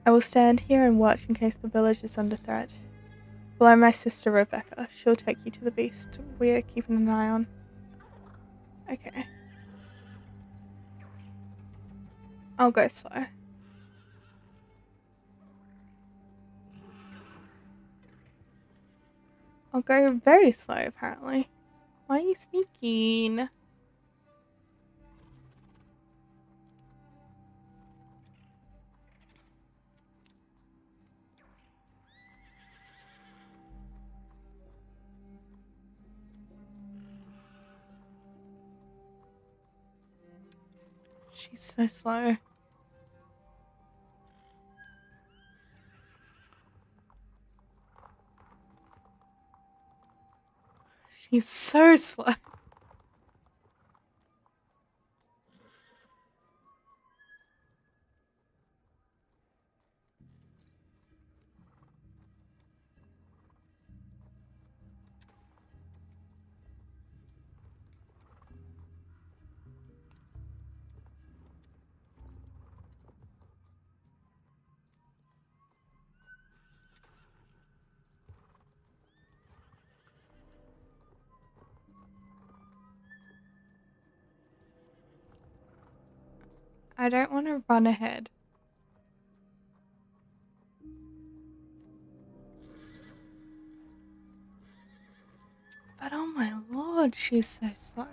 I will stand here and watch in case the village is under threat. Well, I'm my sister Rebecca. She'll take you to the beast we're keeping an eye on. Okay. I'll go slow. I'll go very slow, apparently. Why are you sneaking? She's so slow. She's so slow. I don't want to run ahead. God, she's so slow.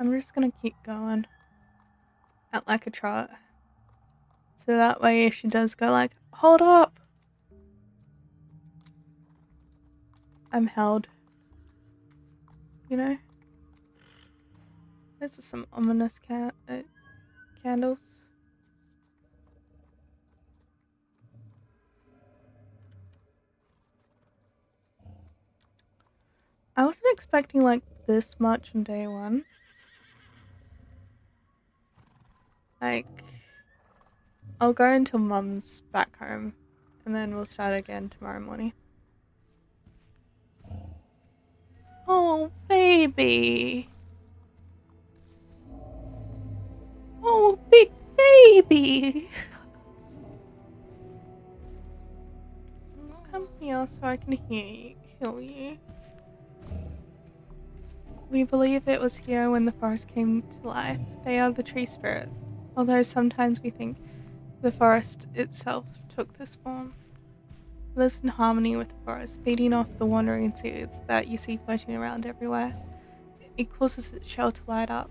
I'm just gonna keep going at like a trot. So that way if she does go like, hold up, I'm held. You know? This is some ominous candles. I wasn't expecting like this much on day one. Like, I'll go until Mum's back home and then we'll start again tomorrow morning. Oh, baby. Oh, big baby. Come here so I can heal you. We believe it was here when the forest came to life. They are the tree spirit, although sometimes we think the forest itself took this form. It lives in harmony with the forest, feeding off the wandering seeds that you see floating around everywhere. It causes its shell to light up,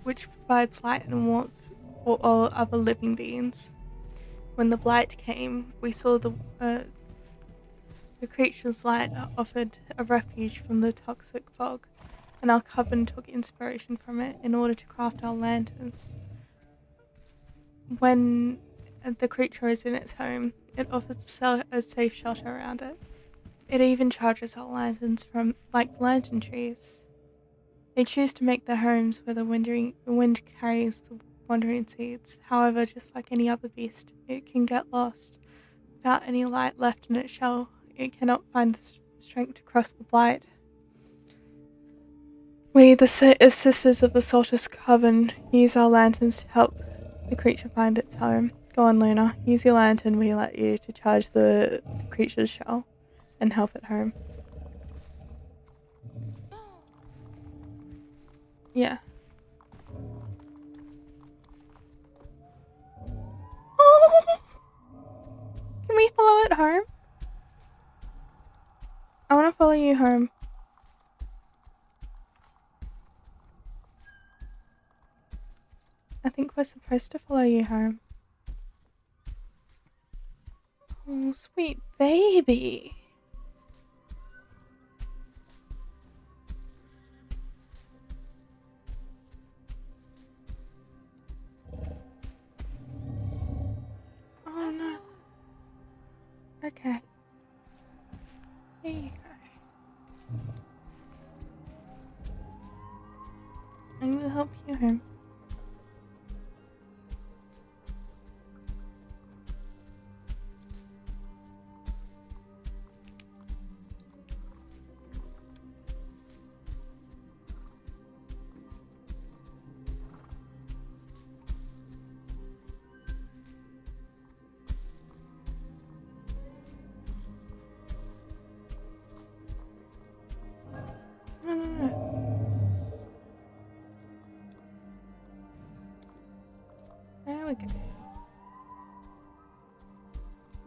which provides light and warmth for all other living beings. When the blight came, we saw the creature's light offered a refuge from the toxic fog, and our coven took inspiration from it in order to craft our lanterns. When the creature is in its home, it offers a safe shelter around it. It even charges our lanterns from like lantern trees. They choose to make their homes where the wind carries the wandering seeds. However, just like any other beast, it can get lost. Without any light left in its shell, it cannot find the strength to cross the blight. We, the sisters of the Solstice Coven, use our lanterns to help the creature find its home. Go on, Luna. Use your lantern we let you to charge the creature's shell and help it home. Yeah. Oh! Can we follow it home? I want to follow you home. I think we're supposed to follow you home. Oh, sweet baby. Oh no. Okay. Here you go. I'm gonna help you home. No. There we go.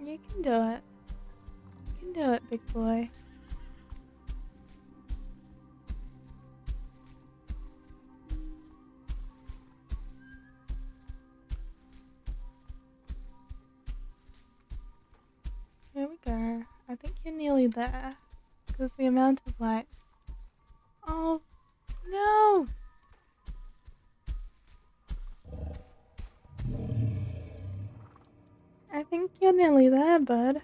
You can do it. You can do it, big boy. Here we go. I think you're nearly there. Because the amount of light. Oh, no! I think you're nearly there, bud.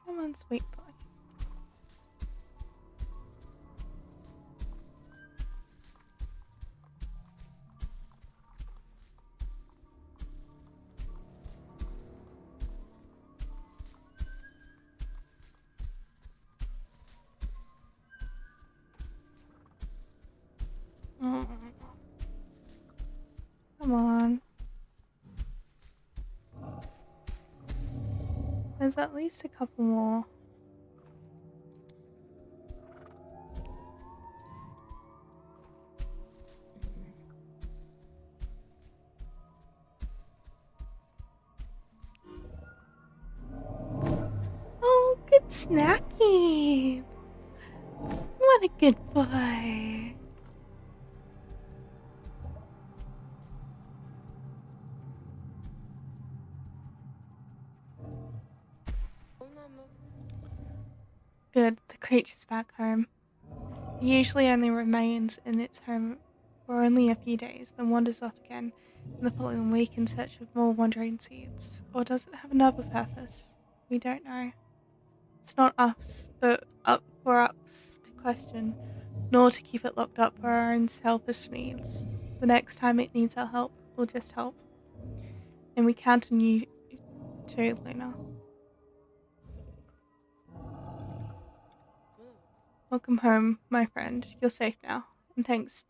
Come on, sweet boy. Oh. Come on. There's at least a couple more. Oh, good snacking. What a good boy. Good, the creature's back home. It usually only remains in its home for only a few days, then wanders off again in the following week in search of more wandering seeds. Or does it have another purpose? We don't know. It's not up for us to question, nor to keep it locked up for our own selfish needs. The next time it needs our help, we'll just help. And we count on you too, Luna. Welcome home, my friend. You're safe now. And thanks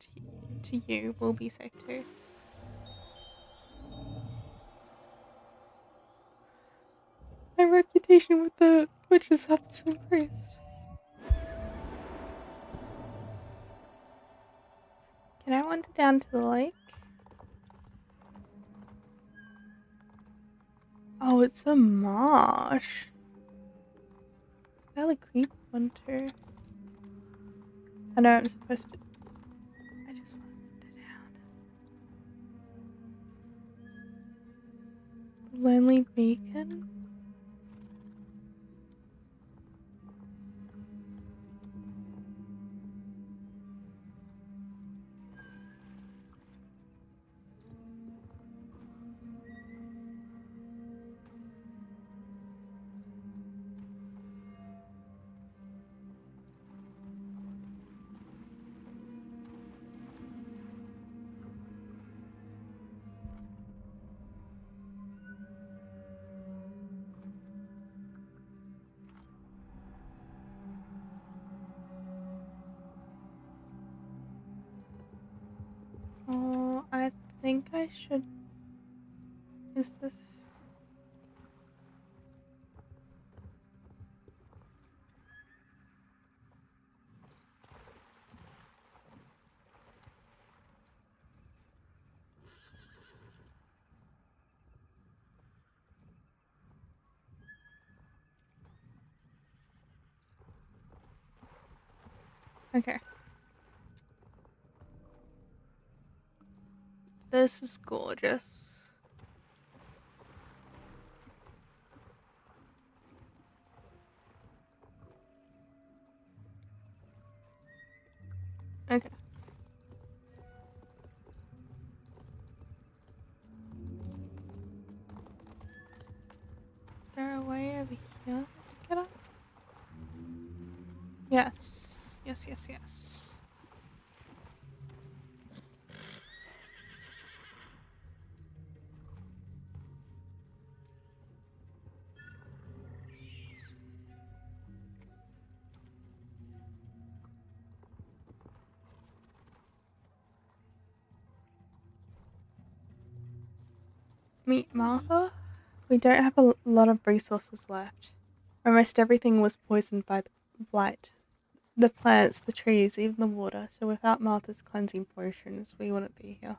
to you, we'll be safe too. My reputation with the witches has increased. Can I wander down to the lake? Oh, it's a marsh. Fairly creepy one too. I know I'm supposed to. I just want to wander down. The Lonely Beacon? Oh, I think I should. Is this. Okay. This is gorgeous. Okay. Is there a way over here to get up? Yes. Yes, yes, yes. Meet Martha? We don't have a lot of resources left. Almost everything was poisoned by the blight. The plants, the trees, even the water, so without Martha's cleansing potions, we wouldn't be here.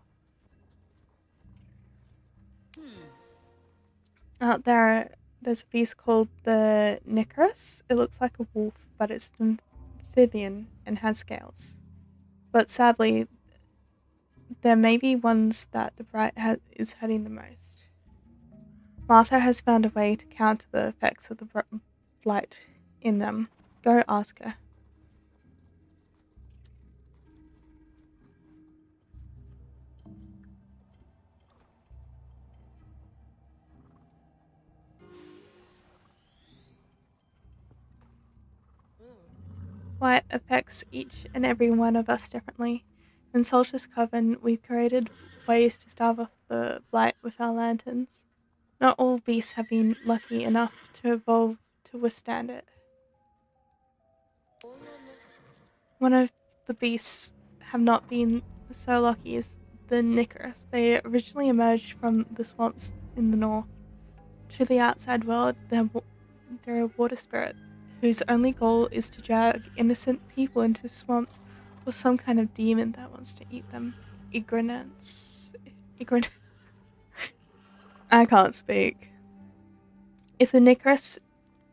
Out there's a beast called the Nicarus. It looks like a wolf, but it's an amphibian and has scales. But sadly, there may be ones that the Bright is hurting the most. Martha has found a way to counter the effects of the blight in them. Go ask her. Light affects each and every one of us differently. In Solstice Coven, we've created ways to stave off the blight with our lanterns. Not all beasts have been lucky enough to evolve to withstand it. One of the beasts have not been so lucky is the Nicaris. They originally emerged from the swamps in the north. To the outside world, they're a water spirit whose only goal is to drag innocent people into swamps or some kind of demon that wants to eat them. Ignorance. I can't speak. If the Nicaris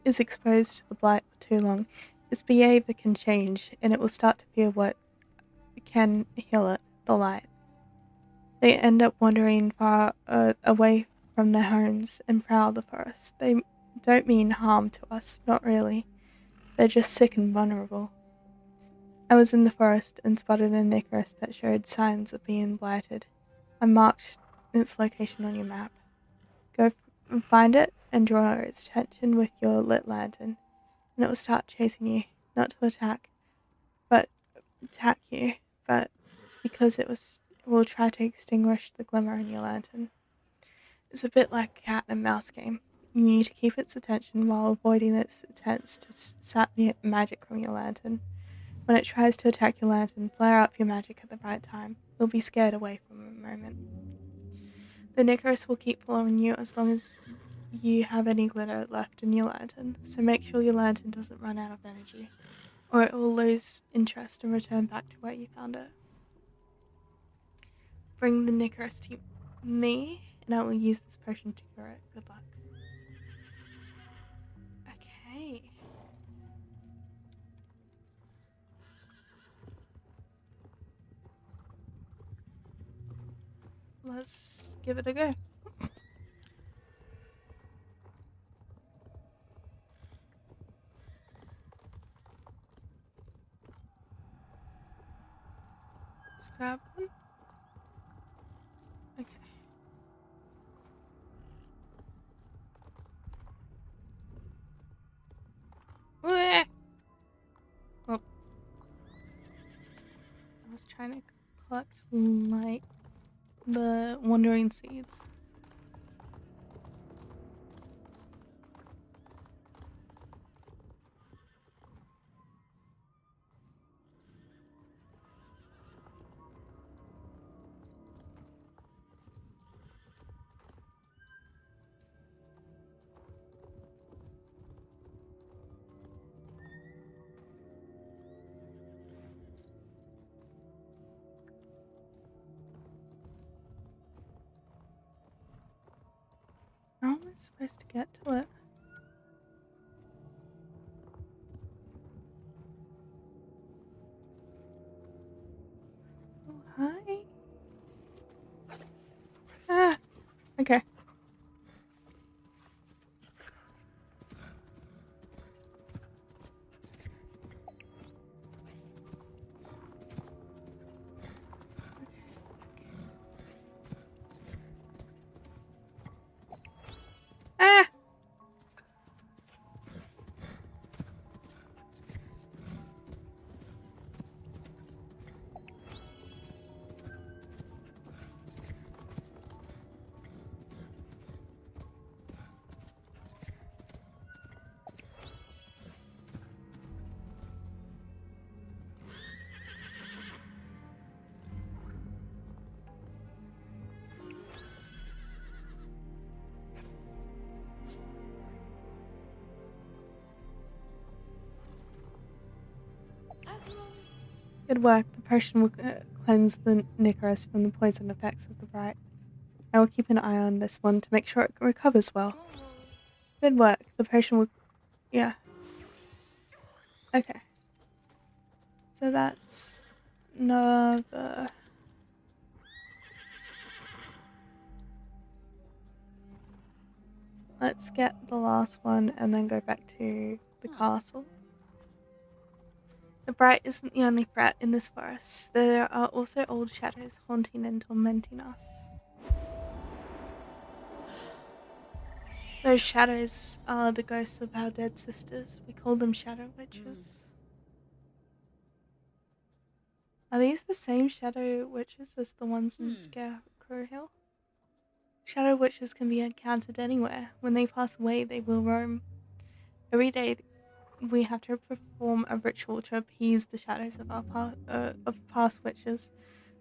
is exposed to the blight for too long, its behavior can change and it will start to fear what can heal it, the light. They end up wandering far away from their homes and prowl the forest. They don't mean harm to us, not really. They're just sick and vulnerable. I was in the forest and spotted a Nicaris that showed signs of being blighted. I marked its location on your map. Go find it and draw its attention with your lit lantern, and it will start chasing you, not to attack you, but because it will try to extinguish the glimmer in your lantern. It's a bit like a cat and mouse game. You need to keep its attention while avoiding its attempts to sap the magic from your lantern. When it tries to attack your lantern, flare up your magic at the right time. You'll be scared away from a moment. The Nicaris will keep following you as long as you have any glitter left in your lantern, so make sure your lantern doesn't run out of energy, or it will lose interest and return back to where you found it. Bring the Nicaris to me, and I will use this potion to cure it. Good luck. Okay. Let's give it a go. Let's grab one. Okay. Wah! Oh. I was trying to collect like the wandering seeds. How am I supposed to get to it? Oh, hi. Ah, okay. Ah! Good work. The potion will cleanse the Nicaris from the poison effects of the bright. I will keep an eye on this one to make sure it recovers well. Good work. The potion will... Yeah. Okay. So that's... another... Let's get the last one and then go back to the castle. The bright isn't the only threat in this forest. There are also old shadows haunting and tormenting us. Those shadows are the ghosts of our dead sisters. We call them shadow witches. Are these the same shadow witches as the ones in Scarecrow Hill? Shadow witches can be encountered anywhere. When they pass away, they will roam. Every day, we have to perform a ritual to appease the shadows of our past witches.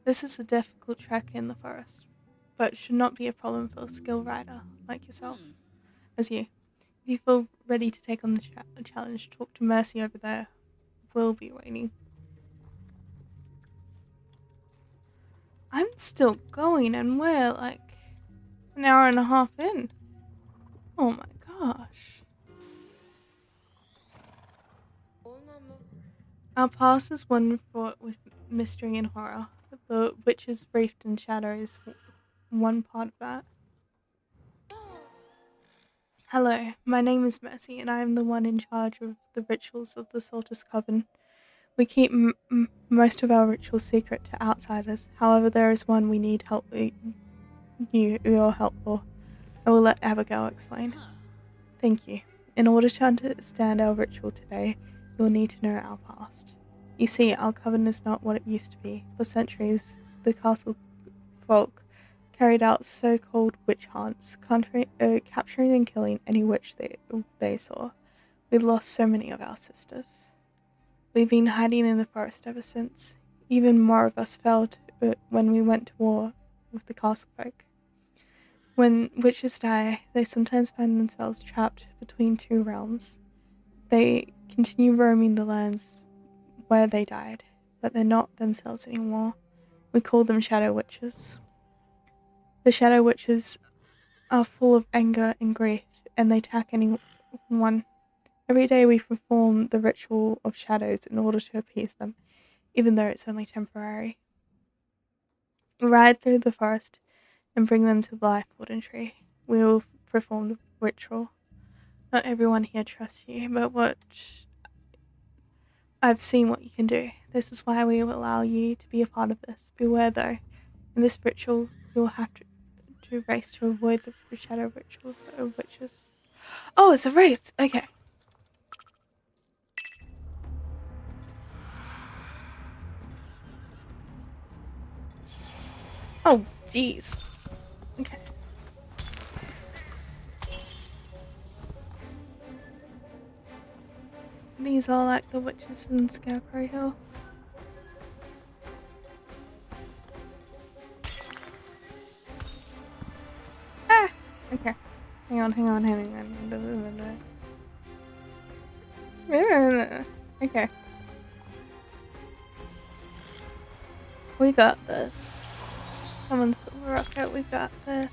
This is a difficult trek in the forest, but should not be a problem for a skilled rider like yourself, as you. If you feel ready to take on the challenge, talk to Mercy over there. We'll be waiting. I'm still going, and we're like an hour and a half in. Oh my gosh. Our past is one fraught with mystery and horror. The witches wreathed in shadow is one part of that. Hello, my name is Mercy, and I am the one in charge of the rituals of the Saltus Coven. We keep most of our rituals secret to outsiders. However, there is one we need help. Your help for. I will let Abigail explain. Thank you. In order to understand our ritual today, you'll need to know our past. You see, our coven is not what it used to be. For centuries, the castle folk carried out so-called witch hunts, capturing and killing any witch they saw. We lost so many of our sisters. We've been hiding in the forest ever since. Even more of us fell when we went to war with the castle folk. When witches die, they sometimes find themselves trapped between two realms. They continue roaming the lands where they died, but they're not themselves anymore. We call them shadow witches. The shadow witches are full of anger and grief, and they attack anyone. Every day we perform the ritual of shadows in order to appease them, even though it's only temporary. We ride through the forest and bring them to the life wooden tree. We will perform the ritual. Not everyone here trusts you, but I've seen what you can do. This is why we will allow you to be a part of this. Beware though, in this ritual you'll have to race to avoid the shadow ritual of witches. Oh, it's a race! Okay. Oh, jeez. Okay. These are like the witches in Scarecrow Hill. Ah! Okay. Hang on. Okay. We got this. Come on, Silver Rocket, we got this.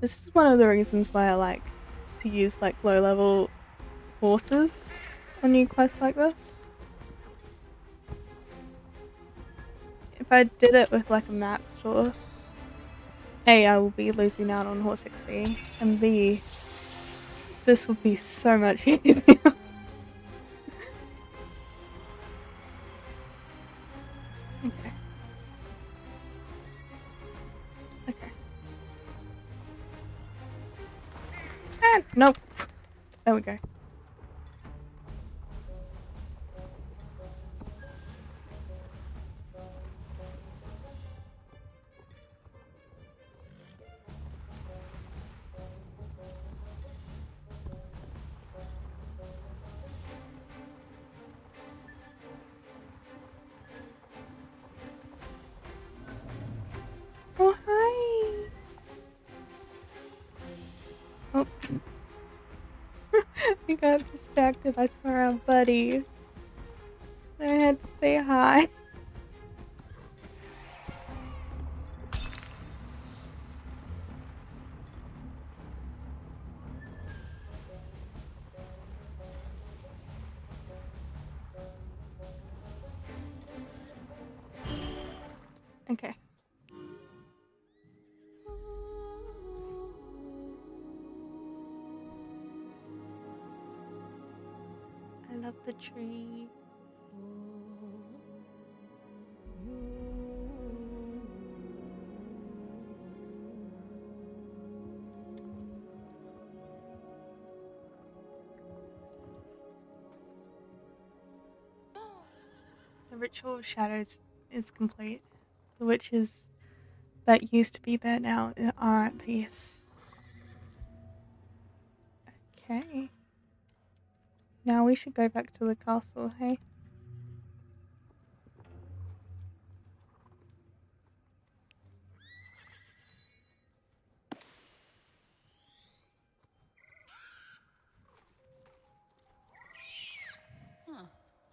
This is one of the reasons why I like to use like low level horses on new quests like this. If I did it with like a maxed horse, A, I will be losing out on horse XP, and B, this would be so much easier. Okay. Okay. Ah, nope. There we go. Oh, hi! Oh. I got distracted. I saw our buddy. I had to say hi. Okay. I love the tree. The ritual of shadows is complete. The witches that used to be there now are at peace. Okay. Now we should go back to the castle, hey?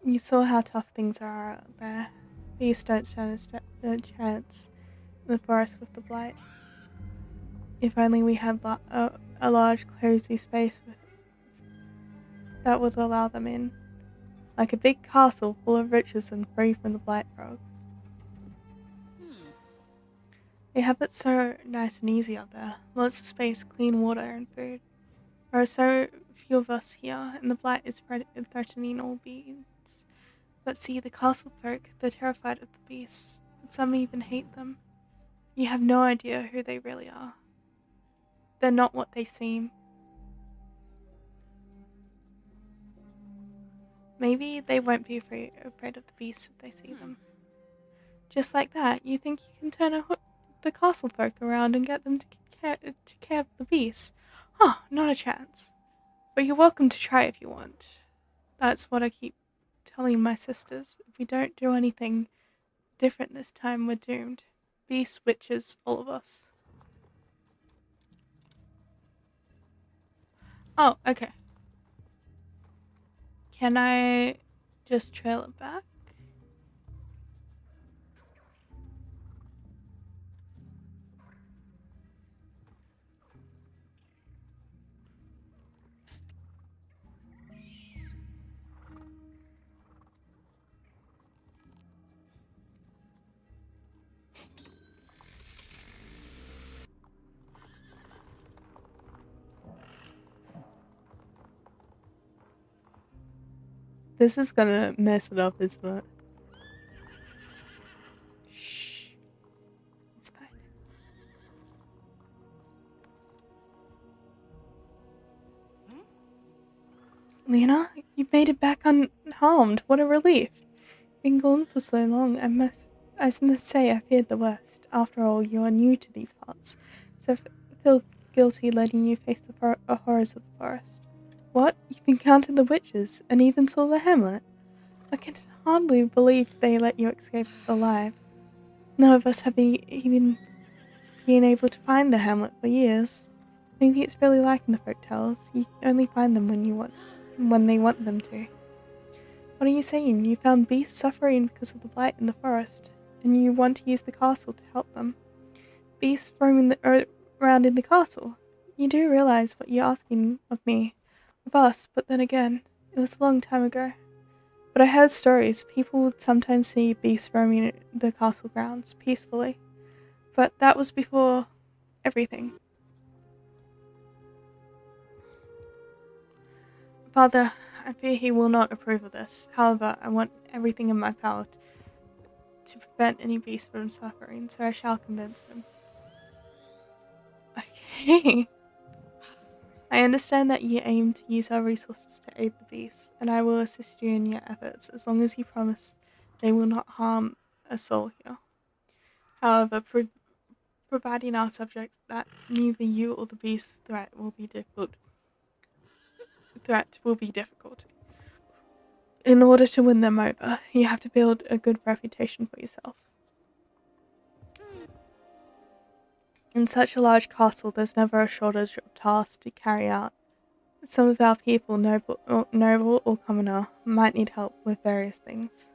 You saw how tough things are out there. Beasts don't stand a chance in the forest with the blight. If only we had a large, cozy space that would allow them in. Like a big castle full of riches and free from the blight frog. They have it so nice and easy out there. Lots of space, clean water, and food. There are so few of us here, and the blight is threatening all beings. But see, the castle folk, they're terrified of the beasts. Some even hate them. You have no idea who they really are. They're not what they seem. Maybe they won't be afraid of the beasts if they see them. Just like that, you think you can turn the castle folk around and get them to care of the beasts? Huh, not a chance. But you're welcome to try if you want. That's what I keep telling my sisters. If we don't do anything different this time, we're doomed. Beasts, witches, all of us. Oh, okay. Can I just trail it back? This is gonna mess it up, isn't it? Shh. It's fine. Lena, you made it back unharmed. What a relief. Been gone for so long, I must say I feared the worst. After all, you are new to these parts, so feel guilty letting you face the horrors of the forest. What? You've encountered the witches, and even saw the hamlet? I can hardly believe they let you escape alive. None of us have even been able to find the hamlet for years. Maybe it's really like in the folk tales. You only find them when they want them to. What are you saying? You found beasts suffering because of the blight in the forest, and you want to use the castle to help them. Beasts roaming around in the castle. You do realize what you're asking of me, of us, but then again, it was a long time ago. But I heard stories. People would sometimes see beasts roaming the castle grounds peacefully. But that was before everything. Father, I fear he will not approve of this. However, I want everything in my power to prevent any beast from suffering, so I shall convince him. Okay. I understand that you aim to use our resources to aid the beasts, and I will assist you in your efforts as long as you promise they will not harm a soul here. However, providing our subjects that neither you or the beast threat will be difficult. In order to win them over, you have to build a good reputation for yourself. In such a large castle, there's never a shortage of tasks to carry out. Some of our people, noble or commoner, might need help with various things.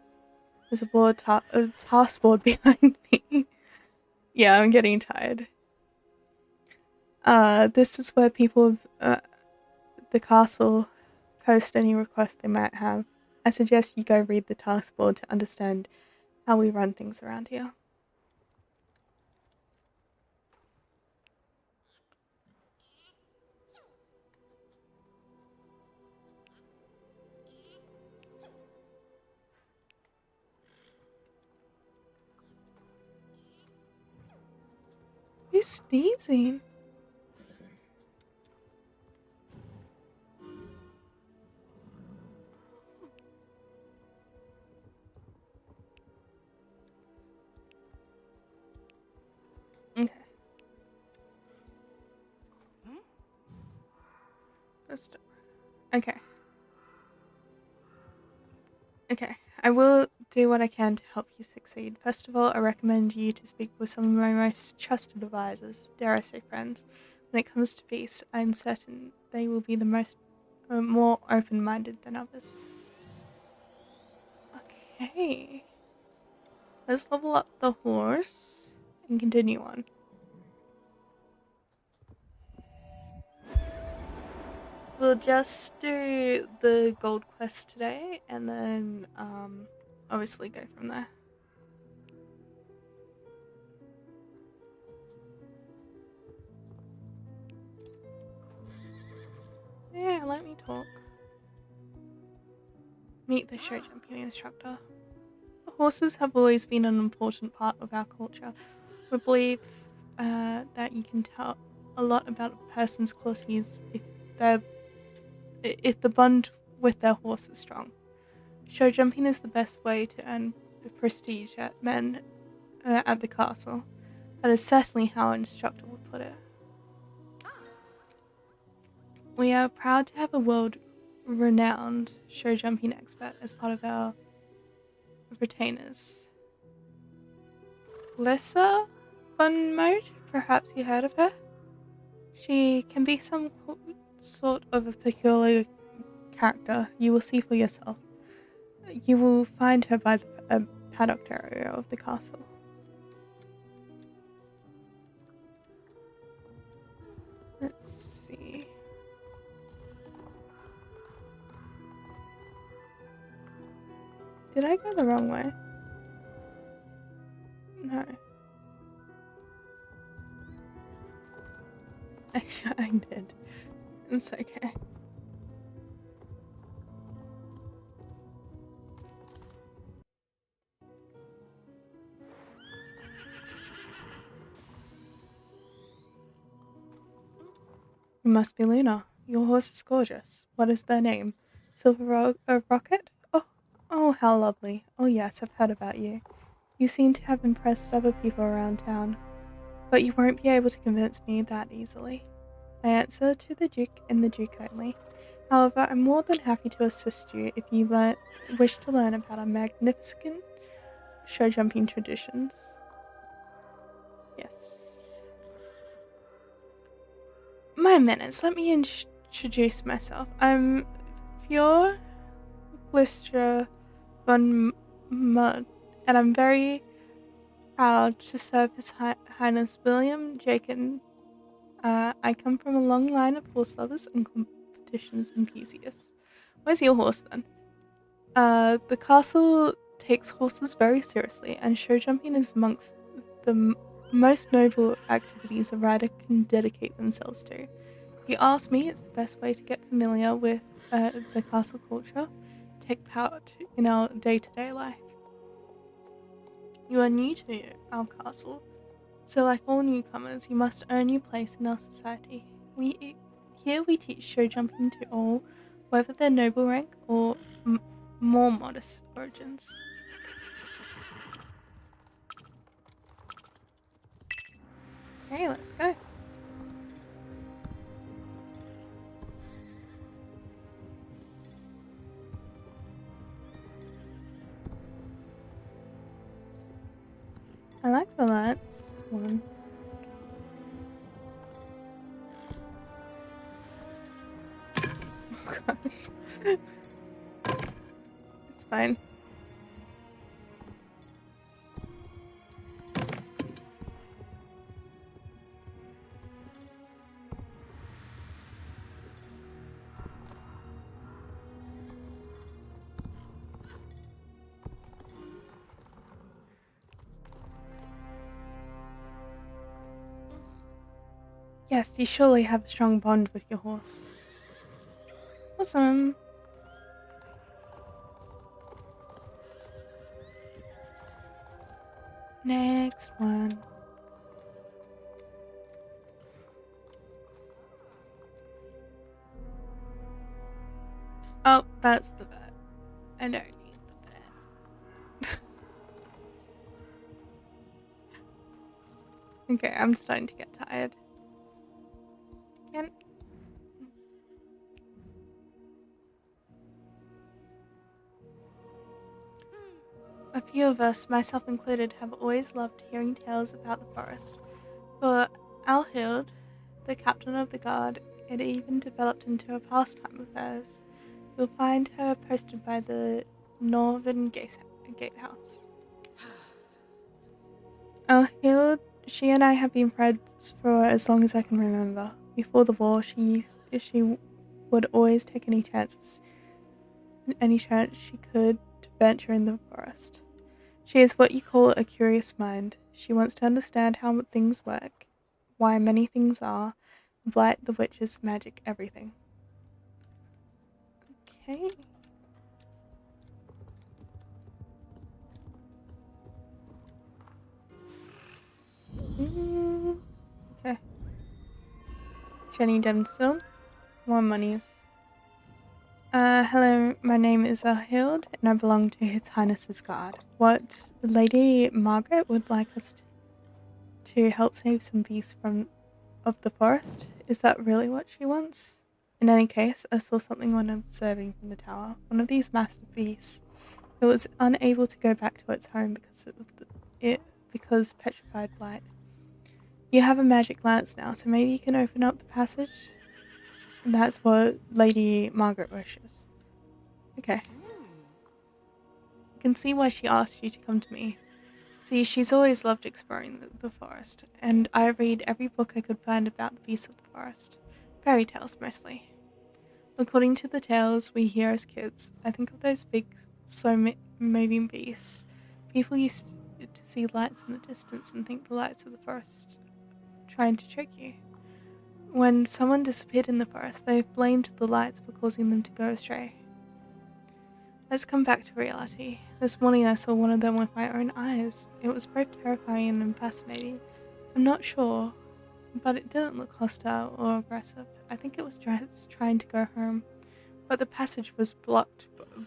There's a task board behind me. Yeah, I'm getting tired. This is where people of the castle post any requests they might have. I suggest you go read the task board to understand how we run things around here. Who's sneezing? Okay. Let's do. Okay. Okay, I will do what I can to help you succeed. First of all, I recommend you to speak with some of my most trusted advisors, dare I say friends. When it comes to peace, I'm certain they will be the more open-minded than others. Okay, let's level up the horse and continue on. We'll just do the gold quest today and then obviously go from there. Yeah, let me talk. Meet the show jumping instructor. Horses have always been an important part of our culture. We believe that you can tell a lot about a person's qualities if the bond with their horse is strong. Show jumping is the best way to earn prestige at at the castle. That is certainly how an instructor would put it. We are proud to have a world-renowned show jumping expert as part of our retainers. Lucia Moonmoon, perhaps you heard of her? She can be some sort of a peculiar character. You will see for yourself. You will find her by the paddock area of the castle. Let's see. Did I go the wrong way? No. I did. It's okay. You must be Luna. Your horse is gorgeous. What is their name? Rocket? Oh, how lovely. Oh yes, I've heard about you. You seem to have impressed other people around town. But you won't be able to convince me that easily. I answer to the Duke and the Duke only. However, I'm more than happy to assist you if you wish to learn about our magnificent show jumping traditions. Yes. My manners, let me introduce myself. I'm Fjord Lucia Moonmoon, and I'm very proud to serve His Highness William Jacob. I come from a long line of horse lovers and competitions enthusiasts. Where's your horse then? The castle takes horses very seriously, and show jumping is amongst the most noble activities a rider can dedicate themselves to. If you ask me, it's the best way to get familiar with the castle culture, take part in our day-to-day life. You are new to our castle, so like all newcomers, you must earn your place in our society. Here we teach show jumping to all, whether they're noble rank or more modest origins. Okay, let's go. I like the lance one. Oh gosh. It's fine. Yes, you surely have a strong bond with your horse. Awesome. Next one. Oh, that's the vet. I don't need the vet. Okay, I'm starting to get tired. Can A few of us, myself included, have always loved hearing tales about the forest. For Alhild, the captain of the guard, it even developed into a pastime of hers. You'll find her posted by the northern gatehouse. Alhild, she and I have been friends for as long as I can remember. Before the war, she would always take any chance she could to venture in the forest. She is what you call a curious mind. She wants to understand how things work, why many things are, the blight, the witches, magic, everything. Okay. Okay. Jenny Demstone. More monies. Hello, my name is Hild, and I belong to His Highness's guard. What Lady Margaret would like us to help save some beasts of the forest? Is that really what she wants? In any case, I saw something when observing from the tower. One of these massive beasts. It was unable to go back to its home because petrified blight. You have a magic lance now, so maybe you can open up the passage? And that's what Lady Margaret wishes. Okay. I can see why she asked you to come to me. See, she's always loved exploring the forest, and I read every book I could find about the beasts of the forest. Fairy tales, mostly. According to the tales we hear as kids, I think of those big, slow-moving beasts. People used to see lights in the distance and think the lights of the forest trying to trick you. When someone disappeared in the forest, they blamed the lights for causing them to go astray. Let's come back to reality. This morning I saw one of them with my own eyes. It was both terrifying and fascinating. I'm not sure, but it didn't look hostile or aggressive. I think it was just trying to go home, but the passage was blocked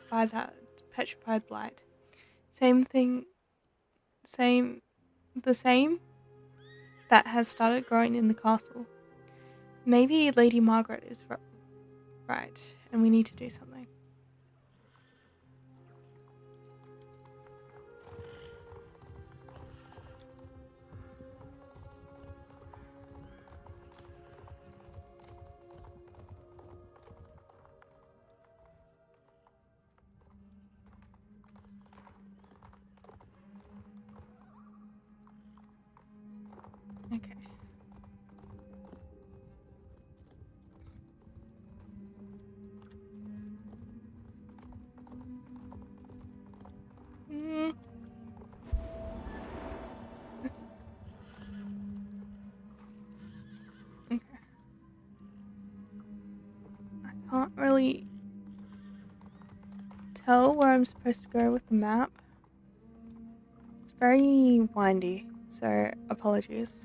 by that petrified blight. The same that has started growing in the castle. Maybe Lady Margaret is right, and we need to do something. Okay. Okay. I can't really tell where I'm supposed to go with the map. It's very windy, so apologies.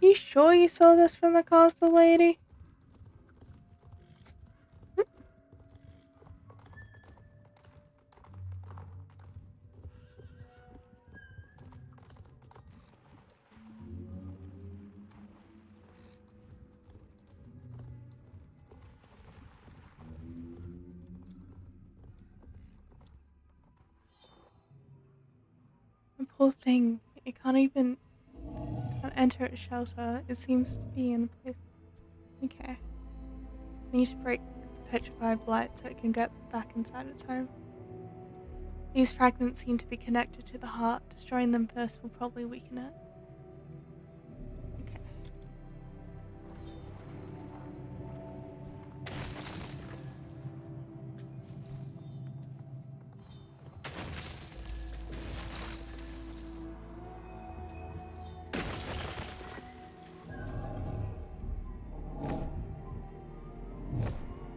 You sure you saw this from the castle, lady? The poor thing. It can't enter its shelter. It seems to be in a place. Okay. I need to break the petrified blight so it can get back inside its home. These fragments seem to be connected to the heart. Destroying them first will probably weaken it. Okay.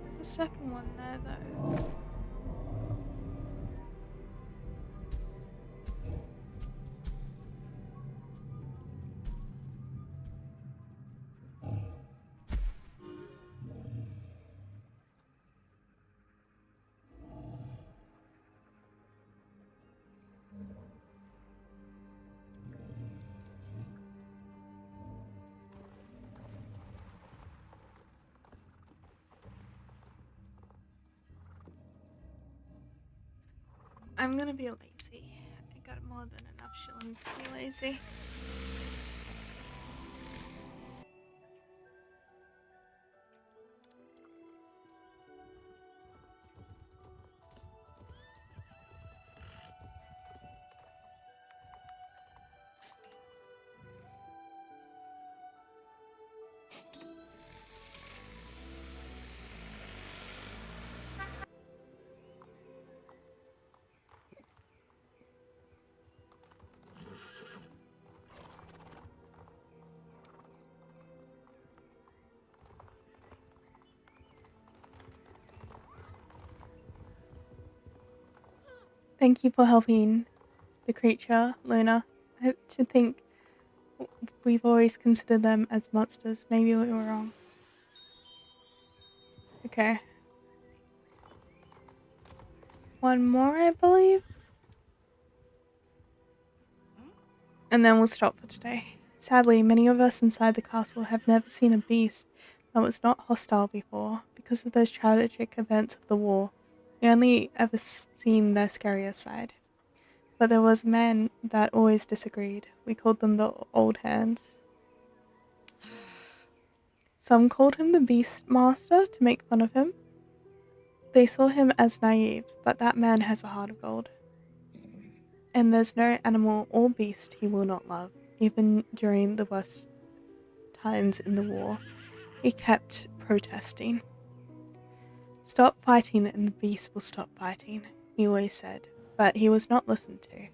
There's a second one there, though. I'm gonna be lazy. I got more than enough shillings to be lazy. Thank you for helping the creature, Luna. I should think we've always considered them as monsters. Maybe we were wrong. Okay. One more, I believe. And then we'll stop for today. Sadly, many of us inside the castle have never seen a beast that was not hostile before because of those tragic events of the war. We only ever seen their scarier side. But there was a man that always disagreed. We called them the Old Hands. Some called him the Beast Master to make fun of him. They saw him as naive, but that man has a heart of gold. And there's no animal or beast he will not love, even during the worst times in the war. He kept protesting. Stop fighting and the beast will stop fighting, he always said, but he was not listened to.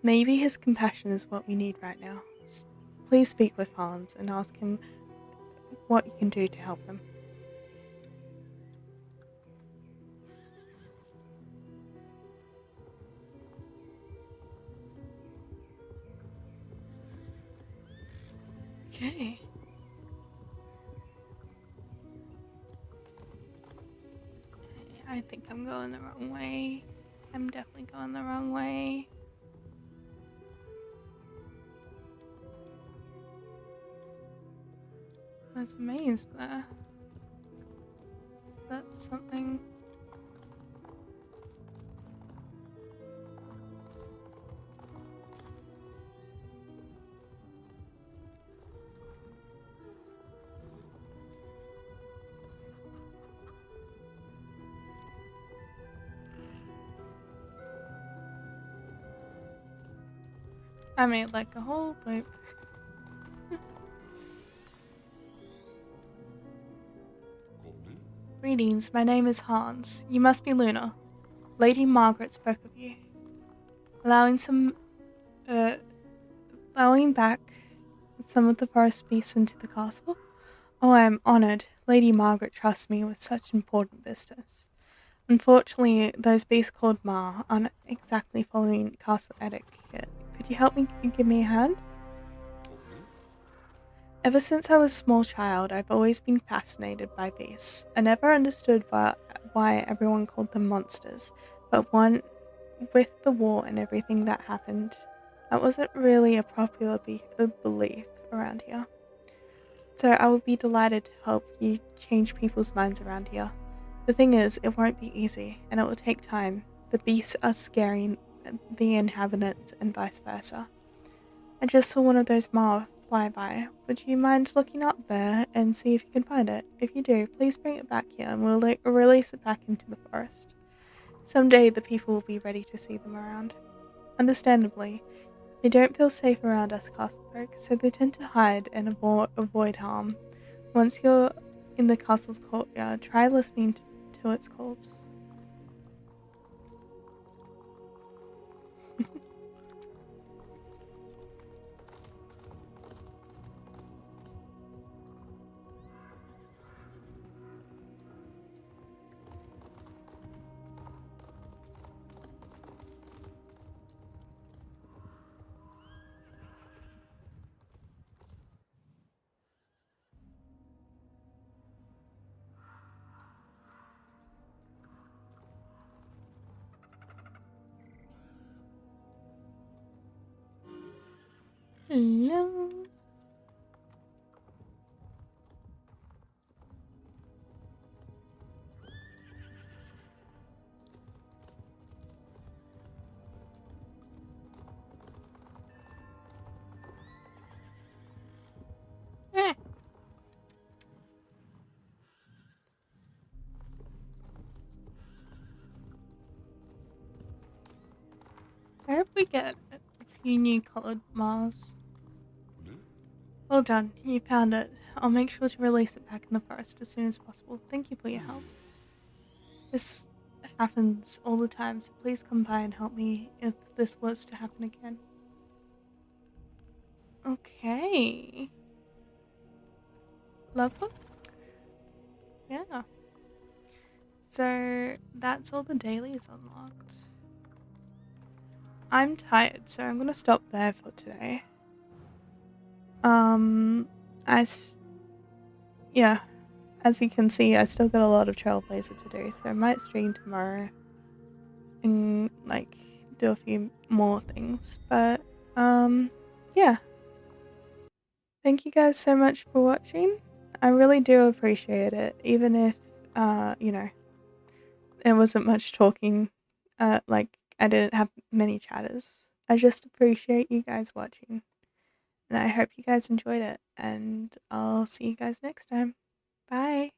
Maybe his compassion is what we need right now. Please speak with Hans and ask him what you can do to help him. Okay. I think I'm going the wrong way. I'm definitely going the wrong way. There's a maze there. That's something. I made like a whole loop. Greetings, my name is Hans. You must be Luna. Lady Margaret spoke of you. Allowing back some of the forest beasts into the castle? Oh, I am honored. Lady Margaret trusts me with such important business. Unfortunately, those beasts called Ma aren't exactly following castle etiquette. Could you help me give me a hand? Ever since I was a small child, I've always been fascinated by beasts. I never understood why everyone called them monsters, but with the war and everything that happened, that wasn't really a popular belief around here. So I would be delighted to help you change people's minds around here. The thing is, it won't be easy, and it will take time. The beasts are scaring the inhabitants and vice versa. I just saw one of those Ma fly by. Would you mind looking up there and see if you can find it? If you do, please bring it back here and we'll release it back into the forest. Someday the people will be ready to see them around. Understandably, they don't feel safe around us castlefolk, so they tend to hide and avoid harm. Once you're in the castle's courtyard, try listening to its calls. Hello. we get a few new colored Mars. Well done, you found it. I'll make sure to release it back in the forest as soon as possible. Thank you for your help. This happens all the time, so please come by and help me if this was to happen again. Okay. Love book? Yeah. So that's all the dailies unlocked. I'm tired, so I'm gonna stop there for today. Yeah, as you can see, I still got a lot of Trailblazer to do, so I might stream tomorrow and like do a few more things. But yeah. Thank you guys so much for watching. I really do appreciate it, even if you know, there wasn't much talking. Like I didn't have many chatters. I just appreciate you guys watching. And I hope you guys enjoyed it, and I'll see you guys next time. Bye!